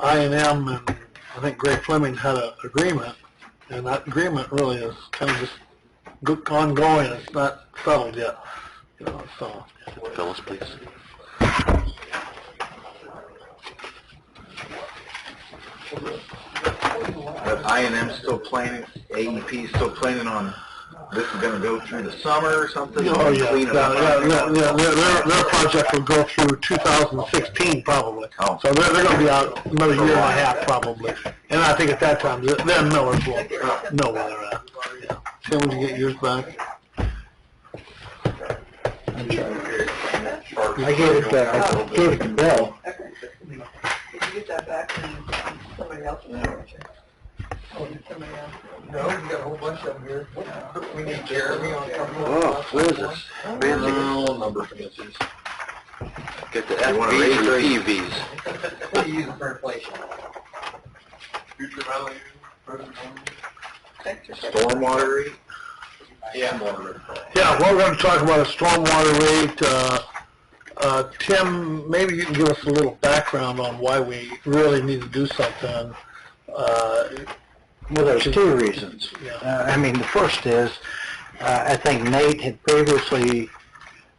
I&M and I think Greg Fleming had an agreement, and that agreement really is kind of just ongoing. It's not settled yet. So. Phyllis, please. But I&M still planning, AEP still planning on this is going to go through the summer or something? Oh, yeah. Clean it up? Their project will go through 2016 probably. Oh. So they're going to be out another year and a half probably. And I think at that time, then Millers will know where they're at. Yeah. Tim, would you get yours back? I gave it to Bill. Did you get that back from somebody else? Oh, somebody else. No, we got a whole bunch of them here. We need Jeremy on something. Oh, what is this? Fancy. Number fancies. Get the You wanna FVs raise and the your- PVs. What do you use for inflation? Future value, present value. Stormwater rate? Yeah, more. Yeah, well, we're going to talk about a stormwater rate. Tim, maybe you can give us a little background on why we really need to do something. Well, there's two reasons. I mean, the first is, I think Nate had previously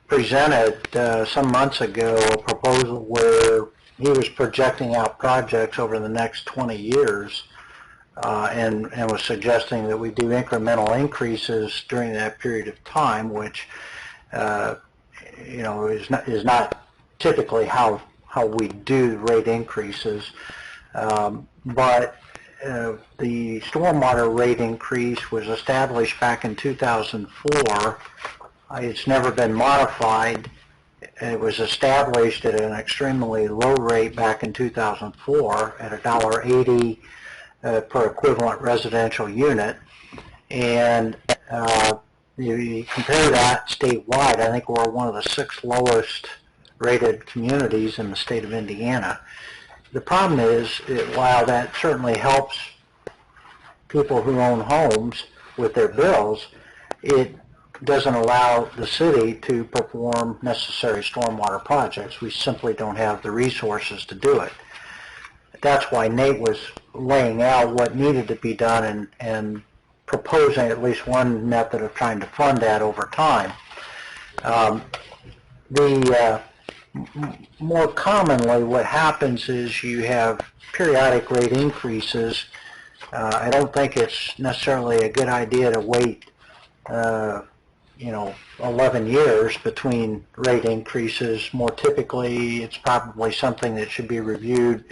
presented some months ago a proposal where he was projecting out projects over the next 20 years and was suggesting that we do incremental increases during that period of time, which is not typically how we do rate increases. But the stormwater rate increase was established back in 2004. It's never been modified. It was established at an extremely low rate back in 2004 at $1.80 per equivalent residential unit. And you compare that statewide, I think we're one of the 6 lowest rated communities in the state of Indiana. The problem is, while that certainly helps people who own homes with their bills, it doesn't allow the city to perform necessary stormwater projects. We simply don't have the resources to do it. That's why Nate was laying out what needed to be done and proposing at least one method of trying to fund that over time. More commonly, what happens is you have periodic rate increases. I don't think it's necessarily a good idea to wait 11 years between rate increases. More typically, it's probably something that should be reviewed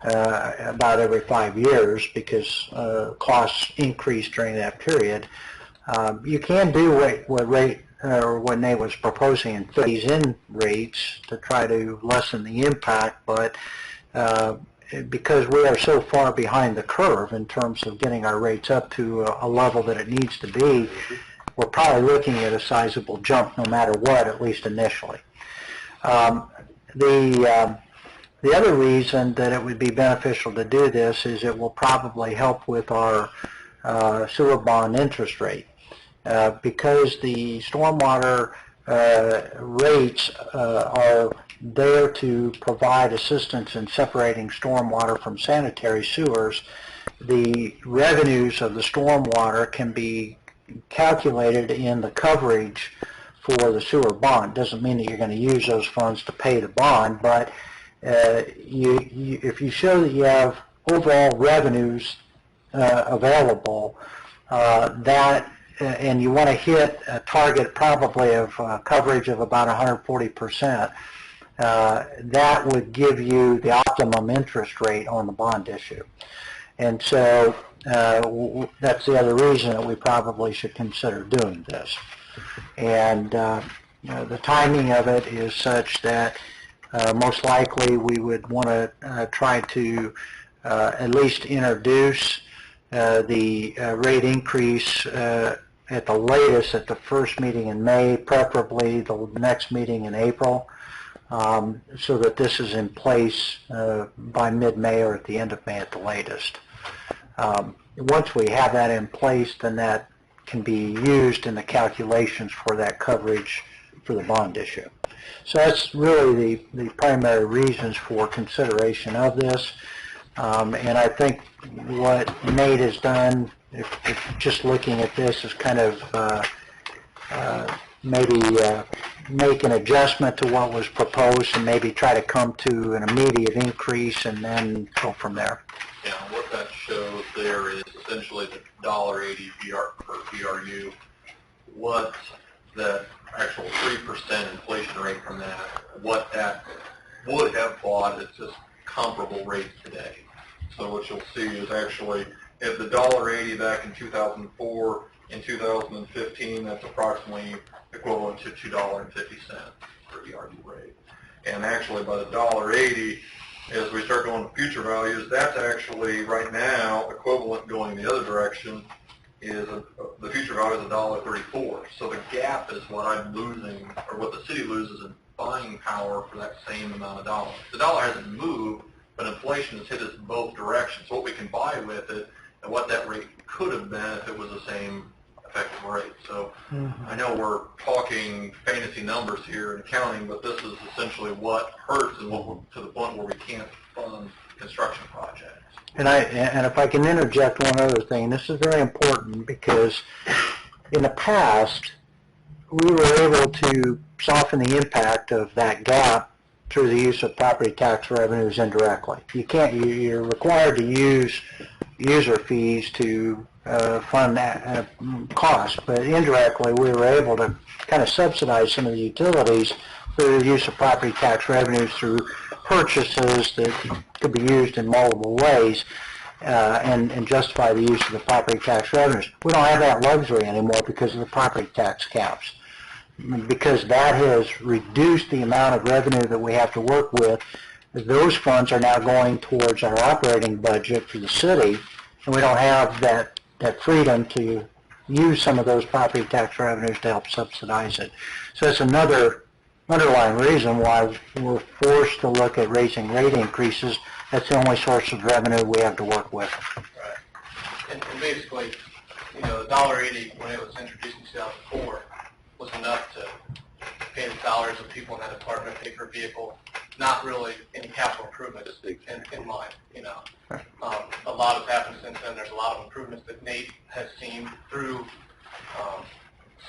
about every 5 years because costs increase during that period. You can do what Nate was proposing and phase in rates to try to lessen the impact, but because we are so far behind the curve in terms of getting our rates up to a level that it needs to be, we're probably looking at a sizable jump no matter what, at least initially. The other reason that it would be beneficial to do this is it will probably help with our sewer bond interest rate. Because the stormwater rates are there to provide assistance in separating stormwater from sanitary sewers, the revenues of the stormwater can be calculated in the coverage for the sewer bond. Doesn't mean that you're going to use those funds to pay the bond, but if you show that you have overall revenues available, and you want to hit a target probably of coverage of about 140%, that would give you the optimum interest rate on the bond issue. And so that's the other reason that we probably should consider doing this. And the timing of it is such that most likely we would want to try to at least introduce the rate increase at the latest at the first meeting in May, preferably the next meeting in April, so that this is in place by mid-May or at the end of May at the latest. Once we have that in place, then that can be used in the calculations for that coverage for the bond issue. So that's really the primary reasons for consideration of this. And I think what Nate has done, if just looking at this, is kind of maybe make an adjustment to what was proposed and maybe try to come to an immediate increase and then go from there. Yeah, what that shows there is essentially the $1.80 per VRU. What the actual 3% inflation rate from that, what that would have bought at just comparable rates today. So what you'll see is actually, if the $1.80 back in 2004, in 2015, that's approximately equivalent to $2.50 per VRU rate. And actually, by the $1.80, as we start going to future values, that's actually right now equivalent going the other direction. Is the future value is $1.34. So the gap is what I'm losing, or what the city loses in buying power for that same amount of dollars. The dollar hasn't moved, but inflation has hit us in both directions. What we can buy with it, and what that rate could have been if it was the same effective rate. So I know we're talking fantasy numbers here in accounting, but this is essentially what hurts and what we're, to the point where we can't fund construction projects. And if I can interject one other thing, this is very important because in the past we were able to soften the impact of that gap through the use of property tax revenues indirectly. You're required to use user fees to fund that cost, but indirectly we were able to kind of subsidize some of the utilities through the use of property tax revenues through purchases that could be used in multiple ways and justify the use of the property tax revenues. We don't have that luxury anymore because of the property tax caps. Because that has reduced the amount of revenue that we have to work with, those funds are now going towards our operating budget for the city, and we don't have that freedom to use some of those property tax revenues to help subsidize it. So that's another underlying reason why we're forced to look at raising rate increases. That's the only source of revenue we have to work with. Right. And basically, you know, the $1.80 when it was introduced in 2004 was enough to pay the salaries of people in that department, pay for a vehicle, not really any capital improvements in mind, you know. A lot has happened since then. There's a lot of improvements that Nate has seen through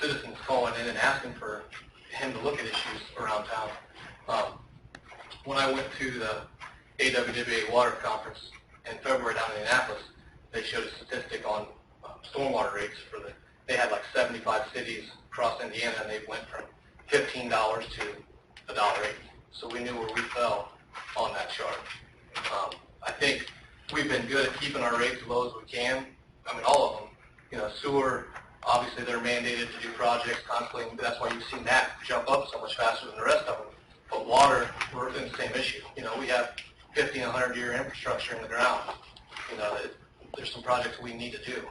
citizens calling in and asking for him to look at issues around town. When I went to the AWWA Water Conference in February down in Indianapolis, they showed a statistic on stormwater rates for they had like 75 cities across Indiana, and they went from $15 to $1.80. So we knew where we fell on that chart. I think we've been good at keeping our rates as low as we can. I mean, all of them. You know, sewer, Obviously, they're mandated to do projects constantly, and that's why you've seen that jump up so much faster than the rest of them. But water, we're in the same issue. You know, we have 50 and 100-year infrastructure in the ground. You know, there's some projects we need to do.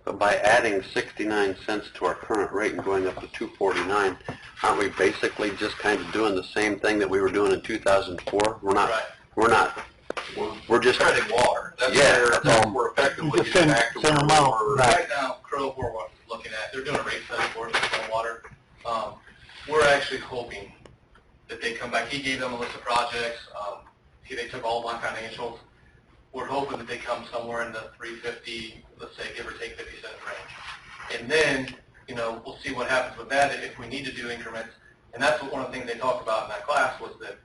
But by adding 69 cents to our current rate and going up to 249, aren't we basically just kind of doing the same thing that we were doing in 2004? We're not. Right. We're not. We're just Treading water. That's Yeah. where that's all we're effectively The getting same- back to same where we amount. were. Right now, Crow, we're looking at, they're doing a rate study for us on water. We're actually hoping that they come back. He gave them a list of projects. They took all of my financials. We're hoping that they come somewhere in the 350, let's say, give or take 50 cent range. And then, you know, we'll see what happens with that if we need to do increments. And that's one of the things they talked about in that class was that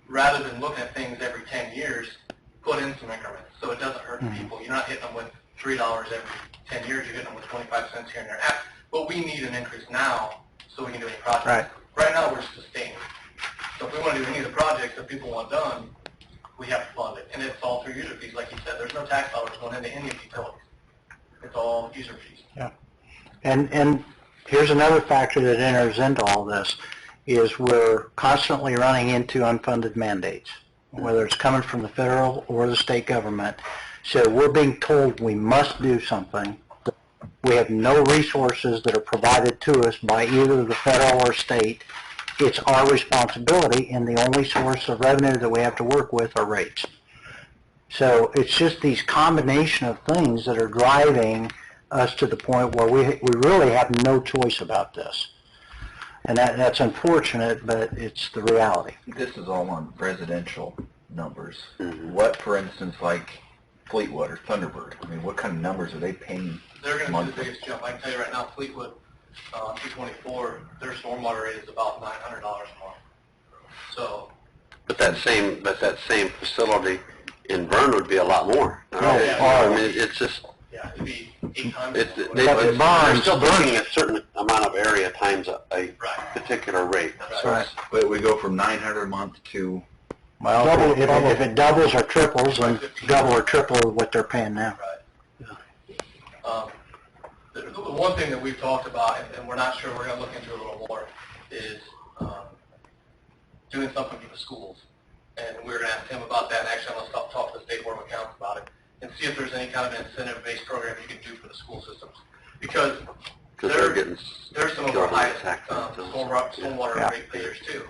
rather than looking at things every 10 years, put in some increments so it doesn't hurt the people. You're not hitting them with $3 every 10 years. You're hitting them with 25 cents here and there. But we need an increase now so we can do any projects. Right now, we're sustaining. So if we want to do any of the projects that people want done, we have to fund it. And it's all through user fees. Like you said, there's no tax dollars going into any of the utilities. It's all user fees. Yeah. And here's another factor that enters into all this, is we're constantly running into unfunded mandates, whether it's coming from the federal or the state government. So we're being told we must do something. We have no resources that are provided to us by either the federal or state. It's our responsibility, and the only source of revenue that we have to work with are rates. So it's just these combination of things that are driving us to the point where we really have no choice about this. And that's unfortunate, but it's the reality. This is all on residential numbers. Mhm. What, for instance, like Fleetwood or Thunderbird, I mean, what kind of numbers are they paying They're going to do the monthly? biggest jump. I can tell you right now, Fleetwood, 224, their stormwater rate is about $900 a month. So, But that same facility in Vern would be a lot more. yeah. I mean, it's just yeah, it'd be 8 times. they're still burning a certain amount of area times a Right. particular rate. That's So right. it's- But we go from 900 a month to, Well, if it doubles or triples, then double or triple what they're paying now. Right. The one thing that we've talked about, and we're not sure, we're going to look into a little more, is doing something for the schools. And we're going to ask him about that, and actually I'm going to talk to the State Board of Accounts about it, and see if there's any kind of incentive-based program you can do for the school systems. Because they're getting there's some of our highest stormwater Yeah. rate payers too.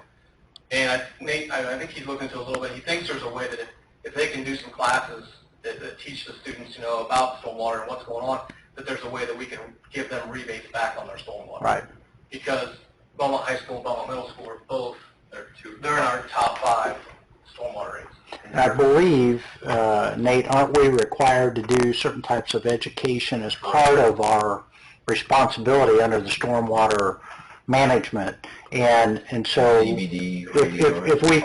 And Nate, I think he's looked into a little bit. He thinks there's a way that if they can do some classes that teach the students, you know, about stormwater and what's going on, that there's a way that we can give them rebates back on their stormwater. Right. Because Belmont High School and Belmont Middle School are both, they're in our top 5 stormwater rates. I believe, Nate, aren't we required to do certain types of education as part of our responsibility under the stormwater management? And so DVD, radio. if we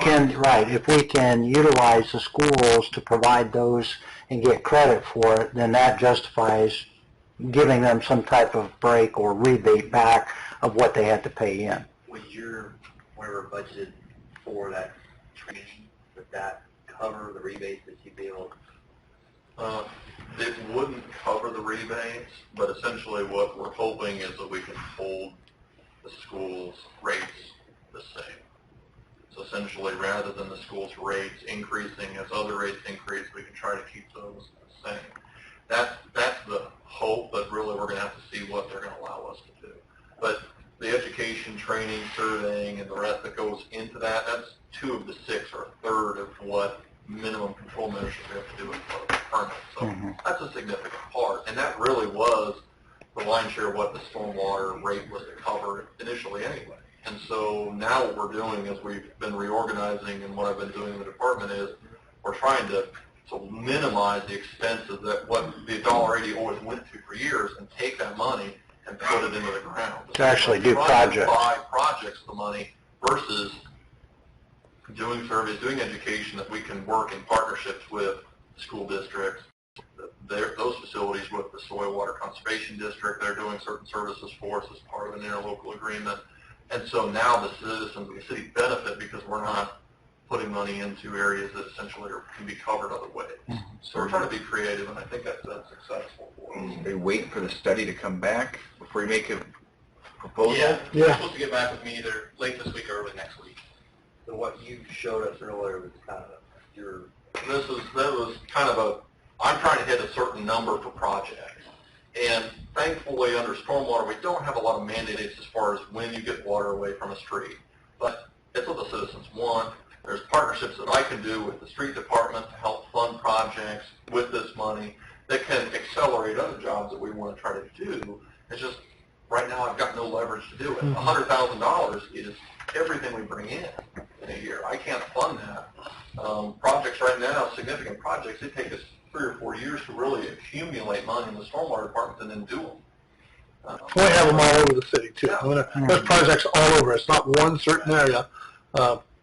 can utilize the schools to provide those and get credit for it, then that justifies giving them some type of break or rebate back of what they had to pay in. Was your, whatever budgeted for that training, would that cover the rebates that you'd be able to? It wouldn't cover the rebates, but essentially what we're hoping is that we can hold the school's rates the same. So essentially, rather than the school's rates increasing as other rates increase, we can try to keep those the same. That's the hope, but really we're going to have to see what they're going to allow us to do. But the education, training, surveying, and the rest that goes into that, that's 2 of the 6 or a third of what minimum control measures we have to do in the permit. So that's a significant part, and that really was the lion's share of what the stormwater rate was to cover initially anyway. And so now what we're doing is we've been reorganizing, and what I've been doing in the department is we're trying to minimize the expenses that what the $1.80 always went to for years, and take that money and put it into the ground. To actually do Trying to projects. buy projects the money versus doing surveys, doing education that we can work in partnerships with school districts, those facilities with the Soil Water Conservation District. They're doing certain services for us as part of an interlocal agreement. And so now the citizens of the city benefit because we're not putting money into areas that essentially can be covered other ways. So we're trying to be creative, and I think that's been successful for us. Are you waiting for the study to come back before you make a proposal? Yeah, they're supposed to get back with me either late this week or early next week. So what you showed us earlier was kind of your... That was kind of I'm trying to hit a certain number for projects. And thankfully, under stormwater, we don't have a lot of mandates as far as when you get water away from a street. But it's what the citizens want. There's partnerships that I can do with the street department to help fund projects with this money that can accelerate other jobs that we want to try to do. It's just, right now, I've got no leverage to do it. $100,000 is everything we bring in a year. I can't fund that. Projects right now, significant projects, they take us 3 or 4 years to really accumulate money in the stormwater department and then do them. We have them all over the city too. I mean, there's projects all over. It's not one certain area.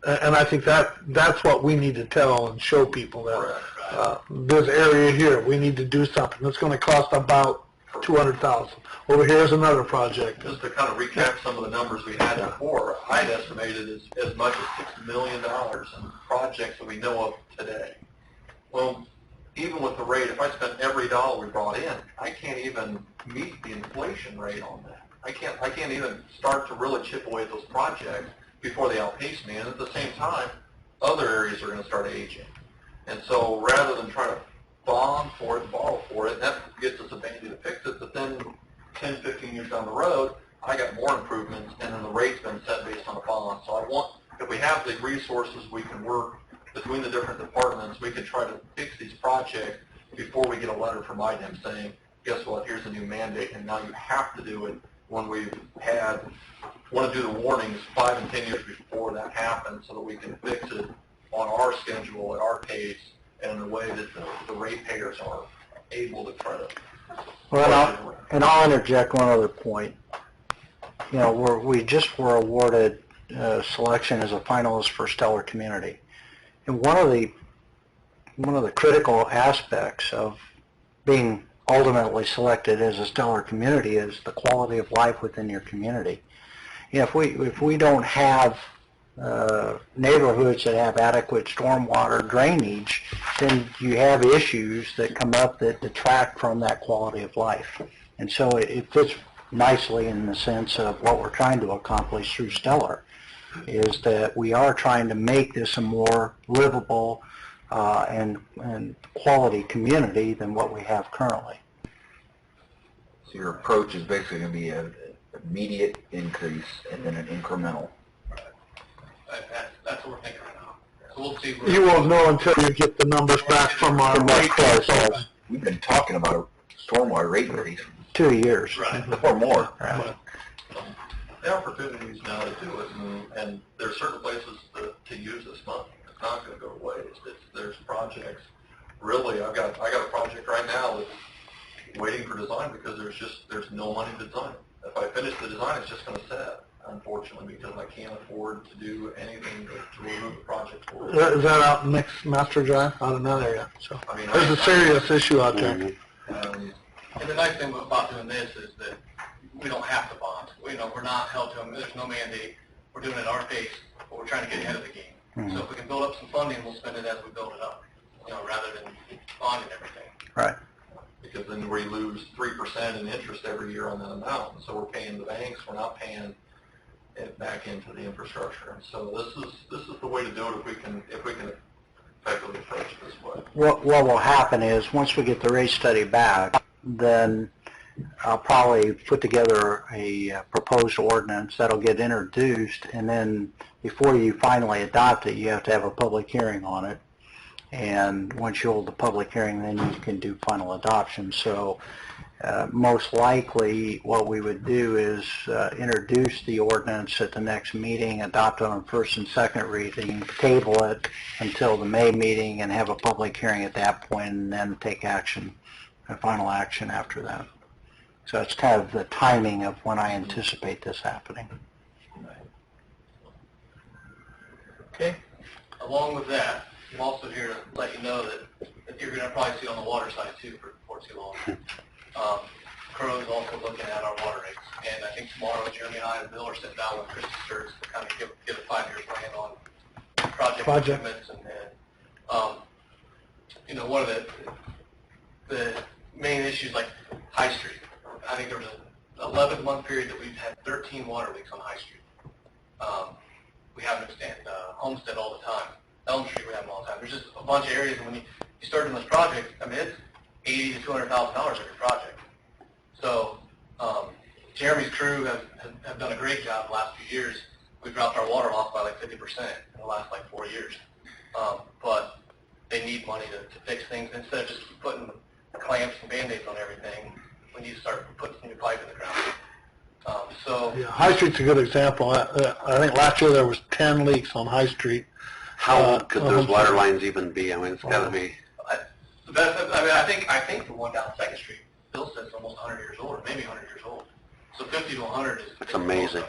And I think that's what we need to tell and show people that this area here, we need to do something. It's going to cost about $200,000. Over here's another project. Just to kind of recap some of the numbers we had before, I'd estimated as much as $6 million in projects that we know of today. Well, even with the rate, if I spent every dollar we brought in, I can't even meet the inflation rate on that. I can't even start to really chip away at those projects before they outpace me. And at the same time, other areas are going to start aging. And so rather than try to bond for it, borrow for it, and that gets us a Band-Aid to fix it, but then 10, 15 years down the road, I got more improvements, and then the rate's been set based on a bond. So I want, if we have the resources, we can work between the different departments, we can try to fix these projects before we get a letter from IDEM saying, guess what, here's a new mandate, and now you have to do it when we've want to do the warnings 5 and 10 years before that happens so that we can fix it on our schedule, at our pace, and in a way that the ratepayers are able to try to... Well, I'll interject one other point. You know, we just were awarded selection as a finalist for Stellar Community. And one of the critical aspects of being ultimately selected as a stellar community is the quality of life within your community. You know, if we don't have neighborhoods that have adequate stormwater drainage, then you have issues that come up that detract from that quality of life. And so it fits nicely in the sense of what we're trying to accomplish through Stellar, is that we are trying to make this a more livable and quality community than what we have currently. So your approach is basically going to be an immediate increase and then an incremental. That's what we're thinking right now. So we'll see. You won't know until you get the numbers back from our rate consultant. We've been talking about a stormwater rate increase for 2 years. Right. or more. Right. The opportunities now to do it, and there are certain places to use this money. It's not going to go to waste. There's projects. Really, I've got a project right now that's waiting for design because there's no money to design it. If I finish the design, it's just going to set, unfortunately, because I can't afford to do anything to remove the project forward. Is that out in Master Drive? Out in that area. So I mean, there's a serious issue out there. And the nice thing about doing this is that we don't have to bond. We're not held to them. There's no mandate. We're doing it at our pace, but we're trying to get ahead of the game. Mm-hmm. So if we can build up some funding, we'll spend it as we build it up, rather than bonding everything. Right. Because then we lose 3% in interest every year on that amount. And so we're paying the banks. We're not paying it back into the infrastructure. And so this is the way to do it if we can effectively approach it this way. What will happen is once we get the rate study back, then I'll probably put together a proposed ordinance that'll get introduced, and then before you finally adopt it, you have to have a public hearing on it. And once you hold the public hearing, then you can do final adoption. So most likely what we would do is introduce the ordinance at the next meeting, adopt it on first and second reading, table it until the May meeting, and have a public hearing at that point, and then take action, final action after that. So it's kind of the timing of when I anticipate this happening. Okay. Along with that, I'm also here to let you know that you're going to probably see on the water side too before too long. Crow is also looking at our water rates, and I think tomorrow Jeremy and I and Bill are sitting down with Chris Sturz to kind of give a 5-year plan on project Project. commitments, and you know, one of the main issues, like High Street. I think there was an 11-month period that we've had 13 water leaks on High Street. We have them at Homestead all the time. Elm Street, we have them all the time. There's just a bunch of areas, and when you start doing this project, I mean, it's $80,000 to $200,000 every project. So Jeremy's crew have done a great job the last few years. We've dropped our water loss by like 50% in the last like 4 years. But they need money to fix things. Instead of just putting clamps and Band-Aids on everything, we need to start putting some new pipe in the ground. Yeah, High Street's a good example. I think last year there was 10 leaks on High Street. How could those water lines even be? I mean, it's got to be. The best, I mean, I think the one down 2nd Street, Bill said it's almost 100 years old, or maybe 100 years old. So 50 to 100 is... It's amazing.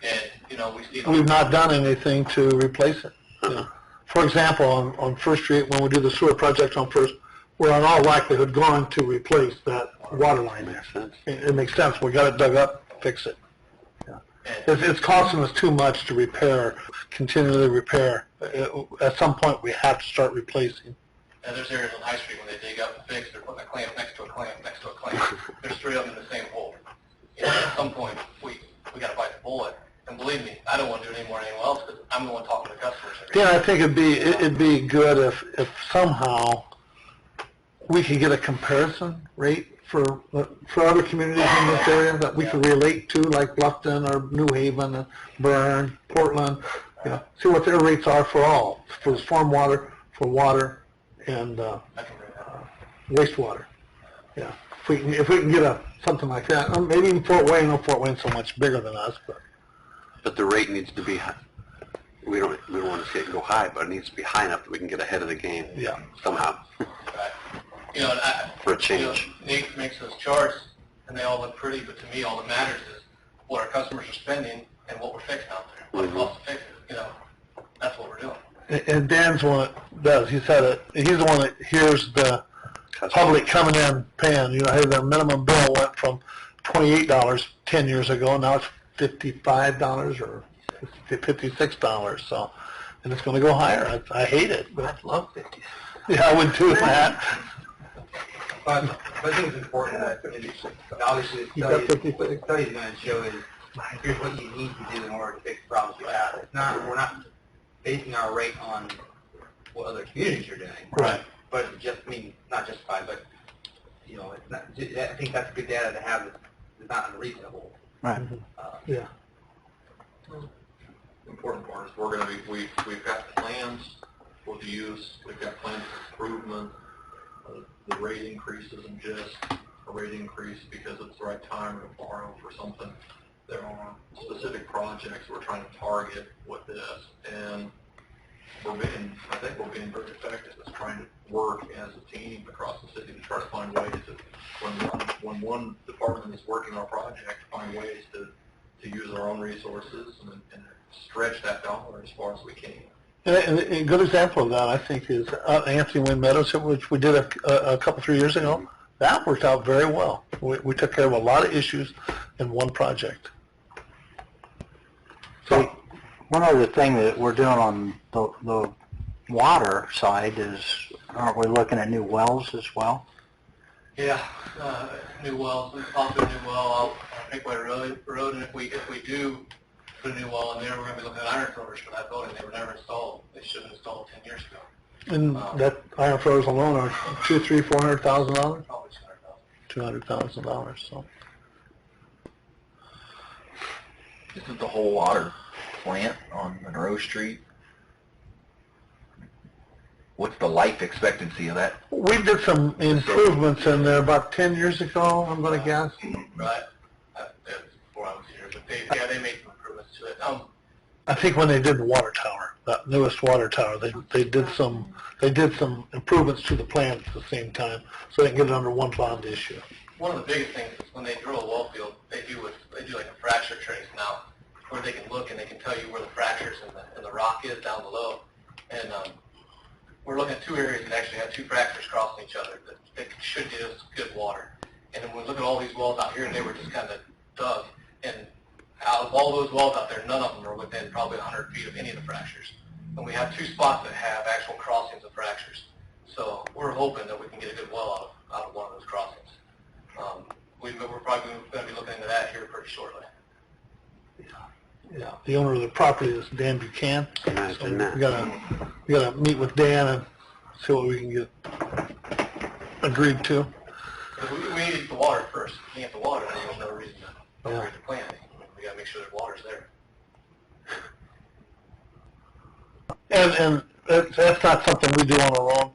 And, you know, we see... We've not done anything to replace it. Yeah. For example, on First Street, when we do the sewer project on First, we're in all likelihood going to replace that water line there. Makes sense. It makes sense. We got it dug up, fix it. Yeah. It's costing us too much to repair, continually repair. At some point, we have to start replacing. And there's areas on High Street when they dig up and fix, they're putting a clamp next to a clamp next to a clamp. There's 3 of them in the same hole. You know, at some point, we got to bite the bullet. And believe me, I don't want to do it anymore than anyone else because I'm the one talking to the customers every Yeah, day. I think it'd be good if somehow we could get a comparison rate for other communities in this area that we could relate to, like Bluffton or New Haven, Bern, Portland. You know, see what their rates are for all, for the stormwater, for water, and I can bring that up. wastewater. Yeah, if we can get something like that, maybe even Fort Wayne. No, Fort Wayne's so much bigger than us, But the rate needs to be high. We don't want to see it go high, but it needs to be high enough that we can get ahead of the game. Yeah. Somehow. Right. You know, For a change. You know, Nate makes those charts, and they all look pretty, but to me, all that matters is what our customers are spending and what we're fixing out there. What it costs to fix it. You know, that's what we're doing. and Dan's the one that does. He said it. He's the one that hears the public coming in paying. You know, hey, the minimum bill went from $28 10 years ago, now it's $55 or $56. So, and it's going to go higher. I hate it, but I love 50. yeah, I would too, Matt. But I think it's important that, obviously, You got what 56. the study's going to show is, here's what you need to do in order to fix the problems you have. It's not, we're not basing our rate on what other communities are doing. Right. But it's just, I mean, not justified, but, you know, it's not, I think that's good data to have. It's not unreasonable. Right. Yeah. The important part is we're going to be, we've got plans for the use, we've got plans for improvement. The rate increase isn't just a rate increase because it's the right time to borrow for something. There are specific projects we're trying to target with this, and I think we're being very effective at trying to work as a team across the city to try to find ways to, when one department is working on a project, find ways to use our own resources and stretch that dollar as far as we can. And a good example of that, I think, is Anthony Wynn Meadows, which we did a couple, 3 years ago. That worked out very well. We took care of a lot of issues in one project. So one other thing that we're doing on the water side is, aren't we looking at new wells as well? Yeah, new wells. We've talked to a new well out on Pickway Road, and if we do put a new well in there, we're going to be looking at iron filters for that building. They were never installed. They should have been installed 10 years ago. And that iron filters alone are $200,000, $400,000, Probably $200,000. $200,000. So Isn't the whole water plant on Monroe Street? What's the life expectancy of that? we did some improvements in there about 10 years ago, I'm going to guess. Right? That was before I was here, but they made some improvements to it. I think when they did the water tower, that newest water tower, they did some improvements to the plant at the same time, so they can get it under one bond issue. One of the biggest things is when they drill a well field, they do like a fracture trace now, where they can look and they can tell you where the fractures in the rock is down below. And we're looking at 2 areas that actually have 2 fractures crossing each other that should give us good water. And then when we look at all these wells out here, they were just kind of dug. And out of all those wells out there, none of them are within probably 100 feet of any of the fractures. and we have 2 spots that have actual crossings of fractures. So we're hoping that we can get a good well out of one of those crossings. We're probably going to be looking into that here pretty shortly. Yeah, the owner of the property is Dan Buchanan. So Imagine that. we gotta meet with Dan and see what we can get agreed to. We need the water first. If we get the water, then there's no reason to Yeah. upgrade the plant. We got to make sure the water's there. And that's not something we do on our own.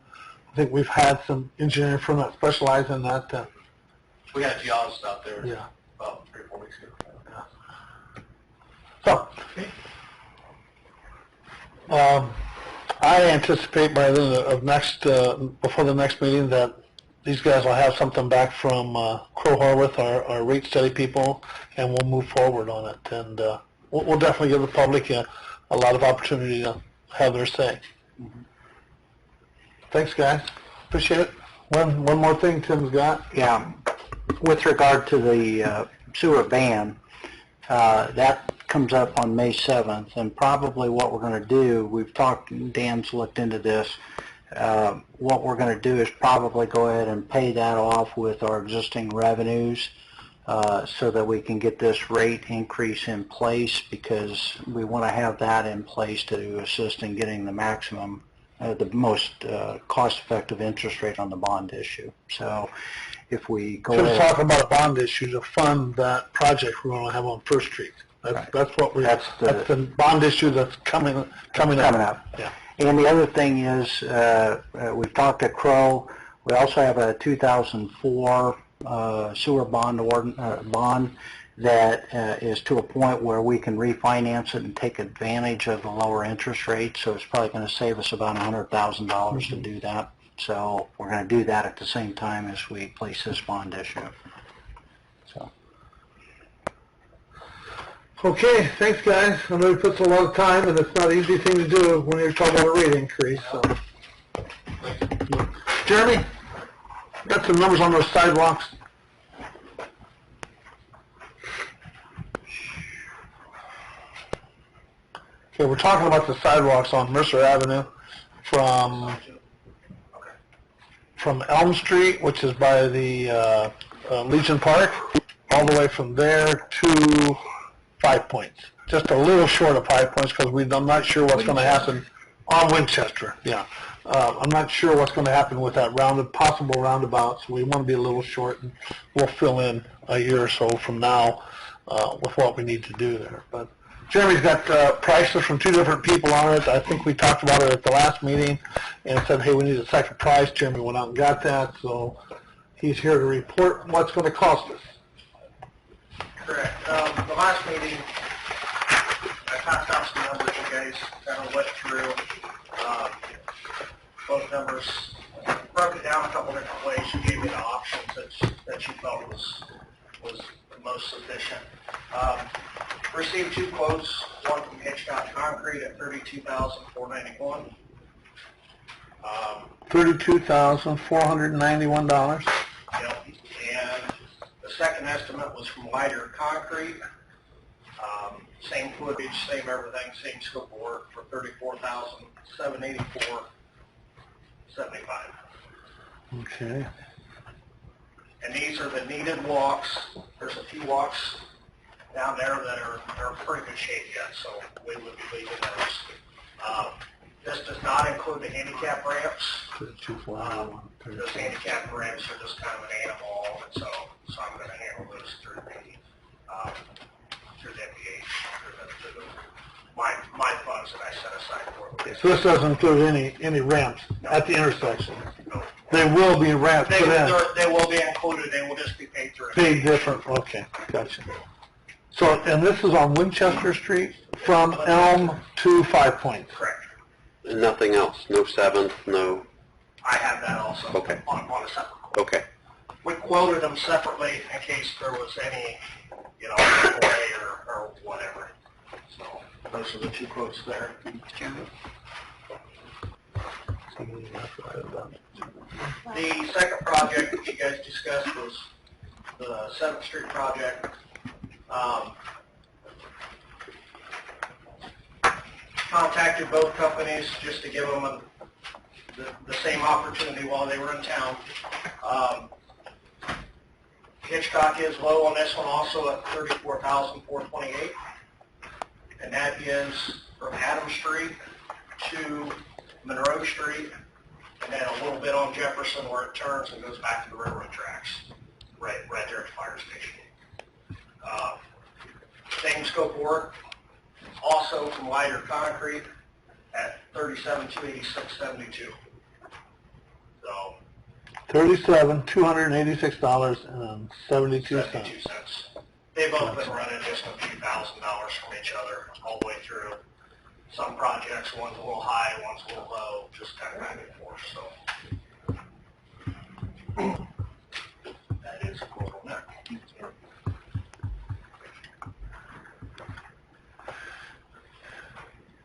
I think we've had some engineering firm that specialize in that. We had a geologist out there Yeah. about 3 or 4 weeks ago. So, I anticipate by the end of before the next meeting that these guys will have something back from Crow Horwath, our rate study people, and we'll move forward on it. And we'll definitely give the public a lot of opportunity to have their say. Thanks, guys. Appreciate it. One more thing Tim's got. Yeah, with regard to the sewer ban, that comes up on May 7th, and probably what we're going to do, we've talked, Dan's looked into this, what we're going to do is probably go ahead and pay that off with our existing revenues so that we can get this rate increase in place, because we want to have that in place to assist in getting the maximum, the most cost-effective interest rate on the bond issue. So if we go Tim's ahead... talking about a bond issue to fund that project we're going to have on First Street. That's what that's the bond issue that's coming up. Yeah. And the other thing is, we've talked to Crow. We also have a 2004 sewer bond that is to a point where we can refinance it and take advantage of the lower interest rate. So it's probably going to save us about $100,000 to do that. So we're going to do that at the same time as we place this bond issue. So. Okay, thanks, guys. I know it puts a lot of time, and it's not an easy thing to do when you're talking about a rate increase. So. Jeremy, got some numbers on those sidewalks. Okay, we're talking about the sidewalks on Mercer Avenue from Elm Street, which is by the Legion Park, all the way from there to 5 Points. Just a little short of 5 Points because I'm not sure what's going to happen on Winchester. Yeah, I'm not sure what's going to happen with that possible roundabout. So we want to be a little short, and we'll fill in a year or so from now with what we need to do there. But Jeremy's got prices from 2 different people on it. I think we talked about it at the last meeting and said, hey, we need a second price. Jeremy went out and got that, so he's here to report what's going to cost us. Correct. The last meeting, I passed out some numbers you guys kind of went through. Both numbers, broke it down a couple different ways. You gave me the options that you felt was the most sufficient. Received 2 quotes, one from Hitchcock Concrete at $32,491. $32,491. Yep. And the second estimate was from Lighter Concrete. Same footage, same everything, same scope of work for $34,784.75. Okay. And these are the needed walks. There's a few walks down there that are in pretty good shape yet, so we would be leaving those. This does not include the handicap ramps. Those handicap ramps are just kind of an animal, and so I'm going to handle those through the MPH, through my funds that I set aside for them. Okay, so this doesn't include any ramps at the intersection? No. They will be ramps put in? They will be included. They will just be paid through. Paid different, okay, gotcha. So, and this is on Winchester Street from Elm to 5 Points? Correct. Nothing else? No 7th, no... I have that also. Okay. On a separate quote. Okay. We quoted them separately in case there was any, delay or whatever. So those are the 2 quotes there. The second project that you guys discussed was the 7th Street project. contacted both companies just to give them the same opportunity while they were in town. Hitchcock is low on this one also at $34,428, and that is from Adams Street to Monroe Street, and then a little bit on Jefferson where it turns and goes back to the railroad tracks, right there at the fire station. Same scope of work, also from lighter concrete at $37,286.72. So $37,286.72. 72 cents. They've both been running just a few $1,000s from each other all the way through. Some projects, one's a little high, one's a little low, just kind of back and forth. So that is a quote on that.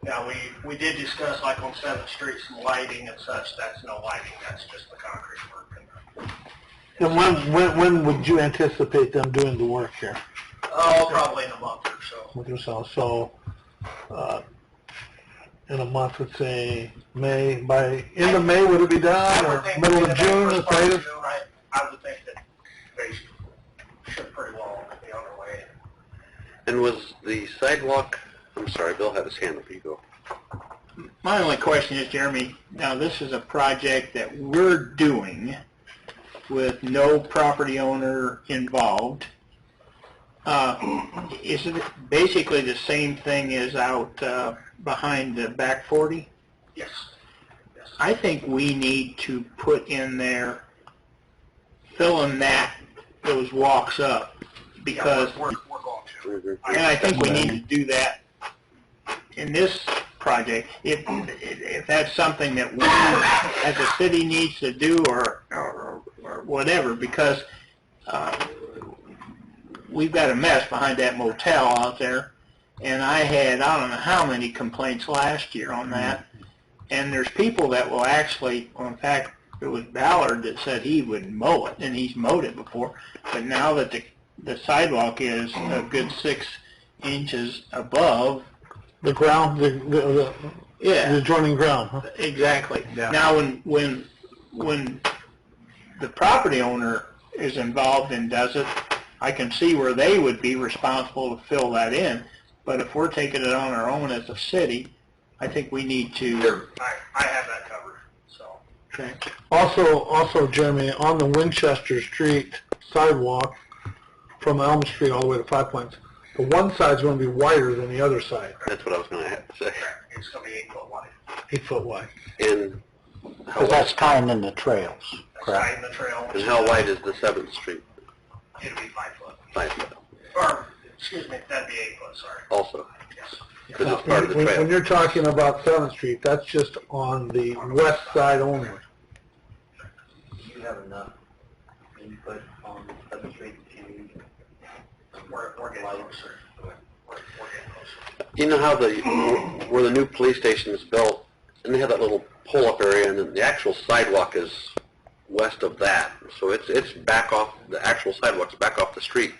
Now, we did discuss, like on 7th Street, some lighting and such. That's no lighting, that's just the concrete work. And when would you anticipate them doing the work here? Oh, probably in a month or so. With yourself, so, in a month, let's say May, by end of May, would it be done, or middle of June, First the part of latest? June, I would think that they should pretty well be on their way. And was the sidewalk, I'm sorry, Bill had his hand up, you go. My only question is, Jeremy, now this is a project that we're doing with no property owner involved. Is it basically the same thing as out behind the back 40? Yes. Yes. I think we need to put in there filling those walks up, because, Yeah, we're going to. and I think we need to do that in this project, if that's something that we as a city needs to do, or whatever, because we've got a mess behind that motel out there, and I don't know how many complaints last year on that, and there's people that will actually, well, in fact, it was Ballard that said he would mow it, and he's mowed it before, but now that the sidewalk is a good 6 inches above The ground, the adjoining ground, huh? exactly. Yeah. Now, when the property owner is involved and does it, I can see where they would be responsible to fill that in. But if we're taking it on our own as a city, I think we need to. I have that covered. So. Okay. Also, Jeremy, on the Winchester Street sidewalk from Elm Street all the way to 5 Points, the one side's going to be wider than the other side. That's what I was going to have to say. It's going to be 8 foot wide. 8 foot wide. And how Because that's wide, tying in the trails, That's correct? right in the trail. and how wide is the 7th Street? It'll be 5 foot. 5 foot. Or, excuse me, that'd be 8 foot, sorry. Also, Yes. because it's part of the When trail. you're talking about 7th Street, that's just on the west side only. Do you have enough input on 7th Street to, We're getting closer. We're getting closer. You know how where the new police station is built, and they have that little pull-up area, and then the actual sidewalk is west of that. So it's back off, the actual sidewalk's back off the street,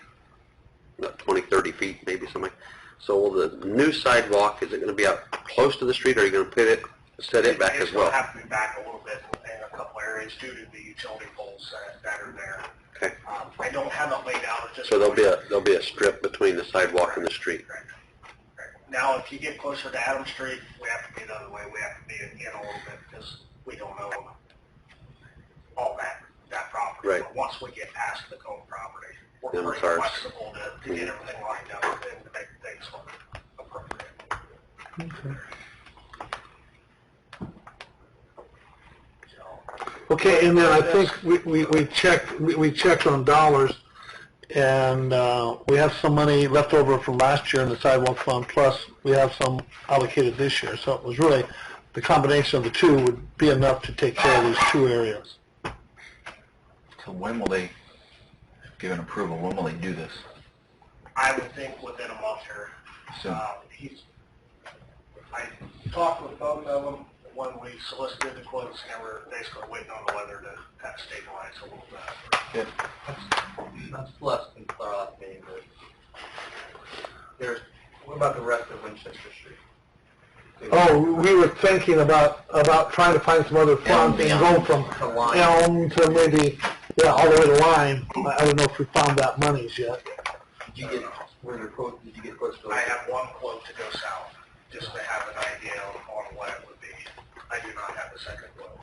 about 20, 30 feet, maybe something. So the new sidewalk, is it going to be out close to the street, or are you going to set it back as well? It's going to have to be back a little bit in a couple areas due to the utility poles that are there. Okay. I don't have it laid out. It's just So there'll be a strip between the sidewalk and the street. Right. Now, if you get closer to Adams Street, we have to be the other way. We have to be in a little bit because we don't know all that property. Right. But once we get past the Cone property, we're Then pretty it's ours. flexible to get everything lined up and make things look appropriate. Okay. So, Okay, and then I think we checked on dollars, and we have some money left over from last year in the sidewalk fund, plus we have some allocated this year. So it was really, the combination of the two would be enough to take care of these two areas. So when will they, given approval, when will they do this? I would think within a month here. So, I talked with both of them when we solicited the quotes, and we're basically waiting on the weather to kind of stabilize a little bit. that's less than thought me, but what about the rest of Winchester Street? Oh, we were thinking about trying to find some other funds and go from Elm to maybe, yeah, all the way to Lime. I don't know if we found that monies yet. Did you get, were there quotes, did you get quotes for? I have one quote to go south, just to have an idea on what it would be. I do not have a second quote.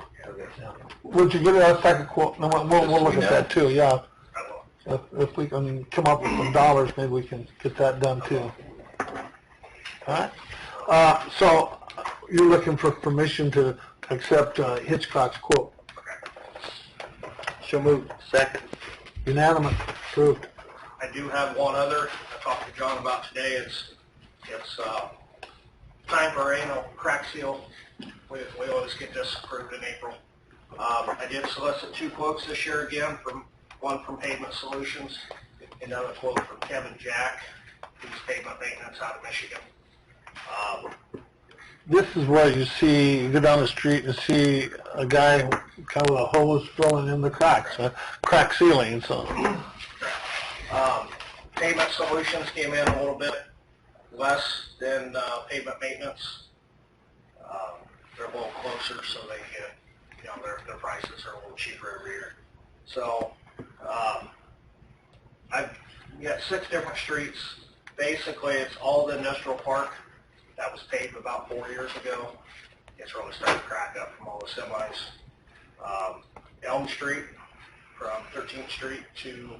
Would you give us a second quote? No, we'll look at that too, yeah. I will. If we can come up with some dollars, maybe we can get that done too. All right. So you're looking for permission to accept Hitchcock's quote. So moved. Second. Unanimous. Approved. I do have one other I talked to John about today. It's time for annual crack seal. We always get this approved in April. I did solicit 2 quotes this year again, one from Pavement Solutions, another quote from Kevin Jack, who's pavement maintenance out of Michigan. This is where you see, you go down the street and see a guy kind of a hose filling in the cracks, crack sealing, so. Pavement Solutions came in a little bit less than pavement maintenance. They're a little closer, so they get, their prices are a little cheaper every year. So I've got 6 different streets. Basically, it's all the industrial park that was paved about 4 years ago. It's really starting to crack up from all the semis. Elm Street from 13th Street to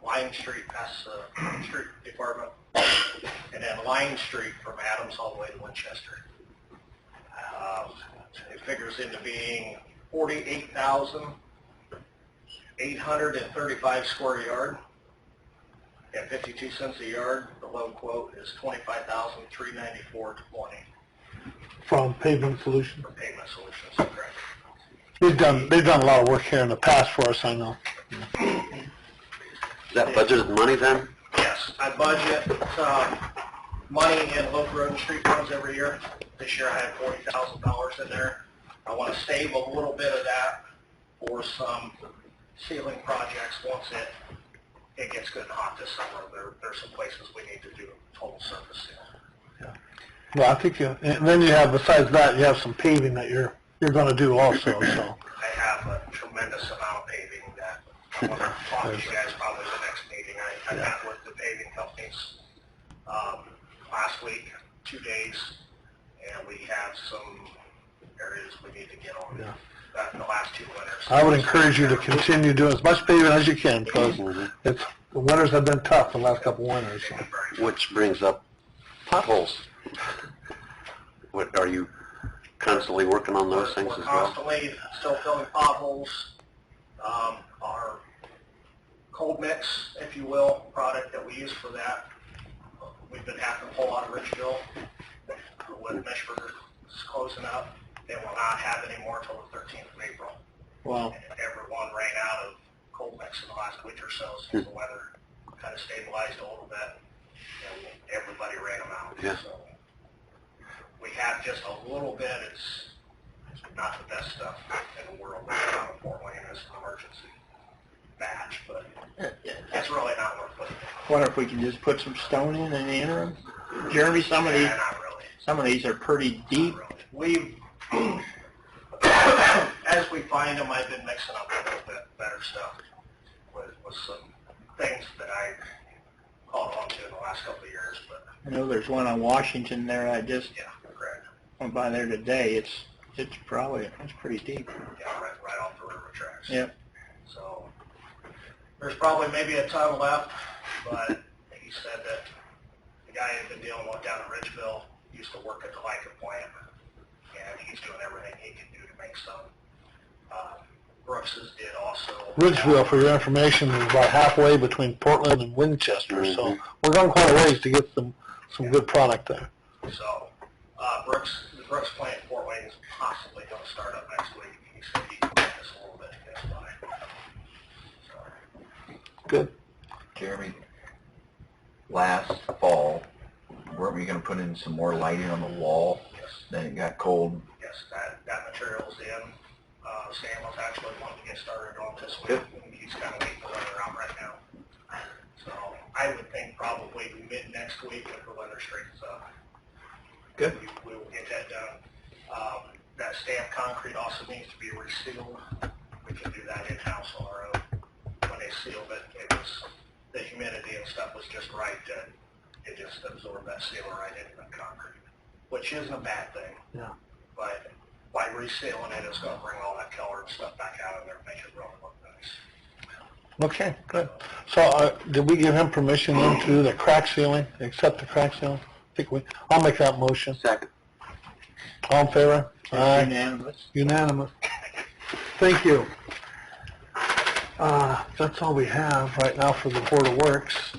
Lime Street past the street department, and then Lime Street from Adams all the way to Winchester. It figures into being 48,835 square yard at 52 cents a yard. The low quote is $25,394.20 From Pavement Solutions. for Pavement Solutions. Correct. They've done a lot of work here in the past for us, I know. Is that budgeted money then? Yes, I budget money in local road and street funds every year. This year I had $40,000 in there. I want to save a little bit of that for some sealing projects once it gets good and hot this summer. There's some places we need to do total surface seal. Well, I think and then you have, besides that, you have some paving that you're going to do also, so. I have a tremendous amount of paving that I want to talk to you guys probably the next meeting. I met with the paving companies last week, 2 days, and we have some areas we need to get on. Yeah. The last 2 winters. I would encourage you to continue doing as much paving as you can, because the winters have been tough the last couple winters. So. Which brings up potholes. What, are you constantly working on those things as We're well? constantly still filling potholes. Our cold mix, if you will, product that we use for that, we've been having to pull out of Ridgeville with Mishburger closing up. They will not have any more until the 13th of April. Wow. And everyone ran out of cold mix in the last week or so since the weather kind of stabilized a little bit. And everybody ran them out. Yeah. So we have just a little bit. It's not the best stuff in the world. We're out of Fort Wayne as an emergency batch, but it's really not worth putting in. Wonder if we can just put some stone in the interim? Jeremy, some of these are pretty deep. We've, as we find them, I've been mixing up a little bit better stuff with some things that I caught on to in the last couple of years. But I know there's one on Washington there. I just correct. went by there today. It's pretty deep. Yeah, right off the river tracks. Yep. So there's probably maybe a ton left, but he said that the guy had been dealing with down in Ridgeville used to work at the Leica plant, and he's doing everything he can do to make some. Brooks's did also. Ridgeville, for your information, is about halfway between Portland and Winchester, so we're going quite a ways to get some good product there. So the Brooks plant in Fort Wayne is possibly going to start up next week. He said he can get us a little bit to get us by. So. Good. Jeremy, last fall, weren't we going to put in some more lighting on the wall? Yes. Then it got cold. Yes, that material's in. Sam was actually wanting to get started on this week. He's kind of waiting the weather out right now. So I would think probably mid next week if the weather straightens up. Good. We will get that done. concrete also needs to be resealed. We can do that in-house on our own. When they sealed it, the humidity and stuff was just right that it just absorbed that sealer right into the concrete, which isn't a bad thing. Yeah. But by resealing it, it's going to bring all that color and stuff back out of there and make it really look nice. Okay, good. So, did we give him permission then to do the crack sealing, accept the crack sealing? I'll make that motion. Second. All in favor? Aye. Unanimous. Unanimous. Thank you. That's all we have right now for the Board of Works.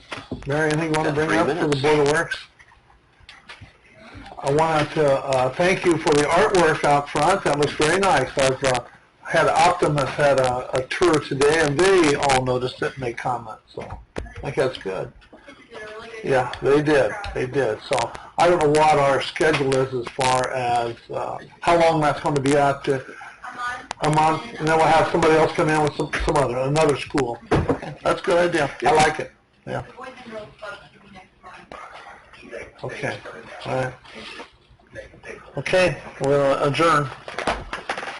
Mary, anything you want to Got bring 3 up for the minutes. Board of Works? I wanted to thank you for the artwork out front. That looks very nice. I've had Optimus had a tour today, and they all noticed it and they comment. So I think that's good. Yeah, they did. They did. So I don't know what our schedule is as far as how long that's going to be out to. A month, and then we'll have somebody else come in with another school. That's a good idea. I like it. Yeah. Okay. All right. Okay, we'll adjourn.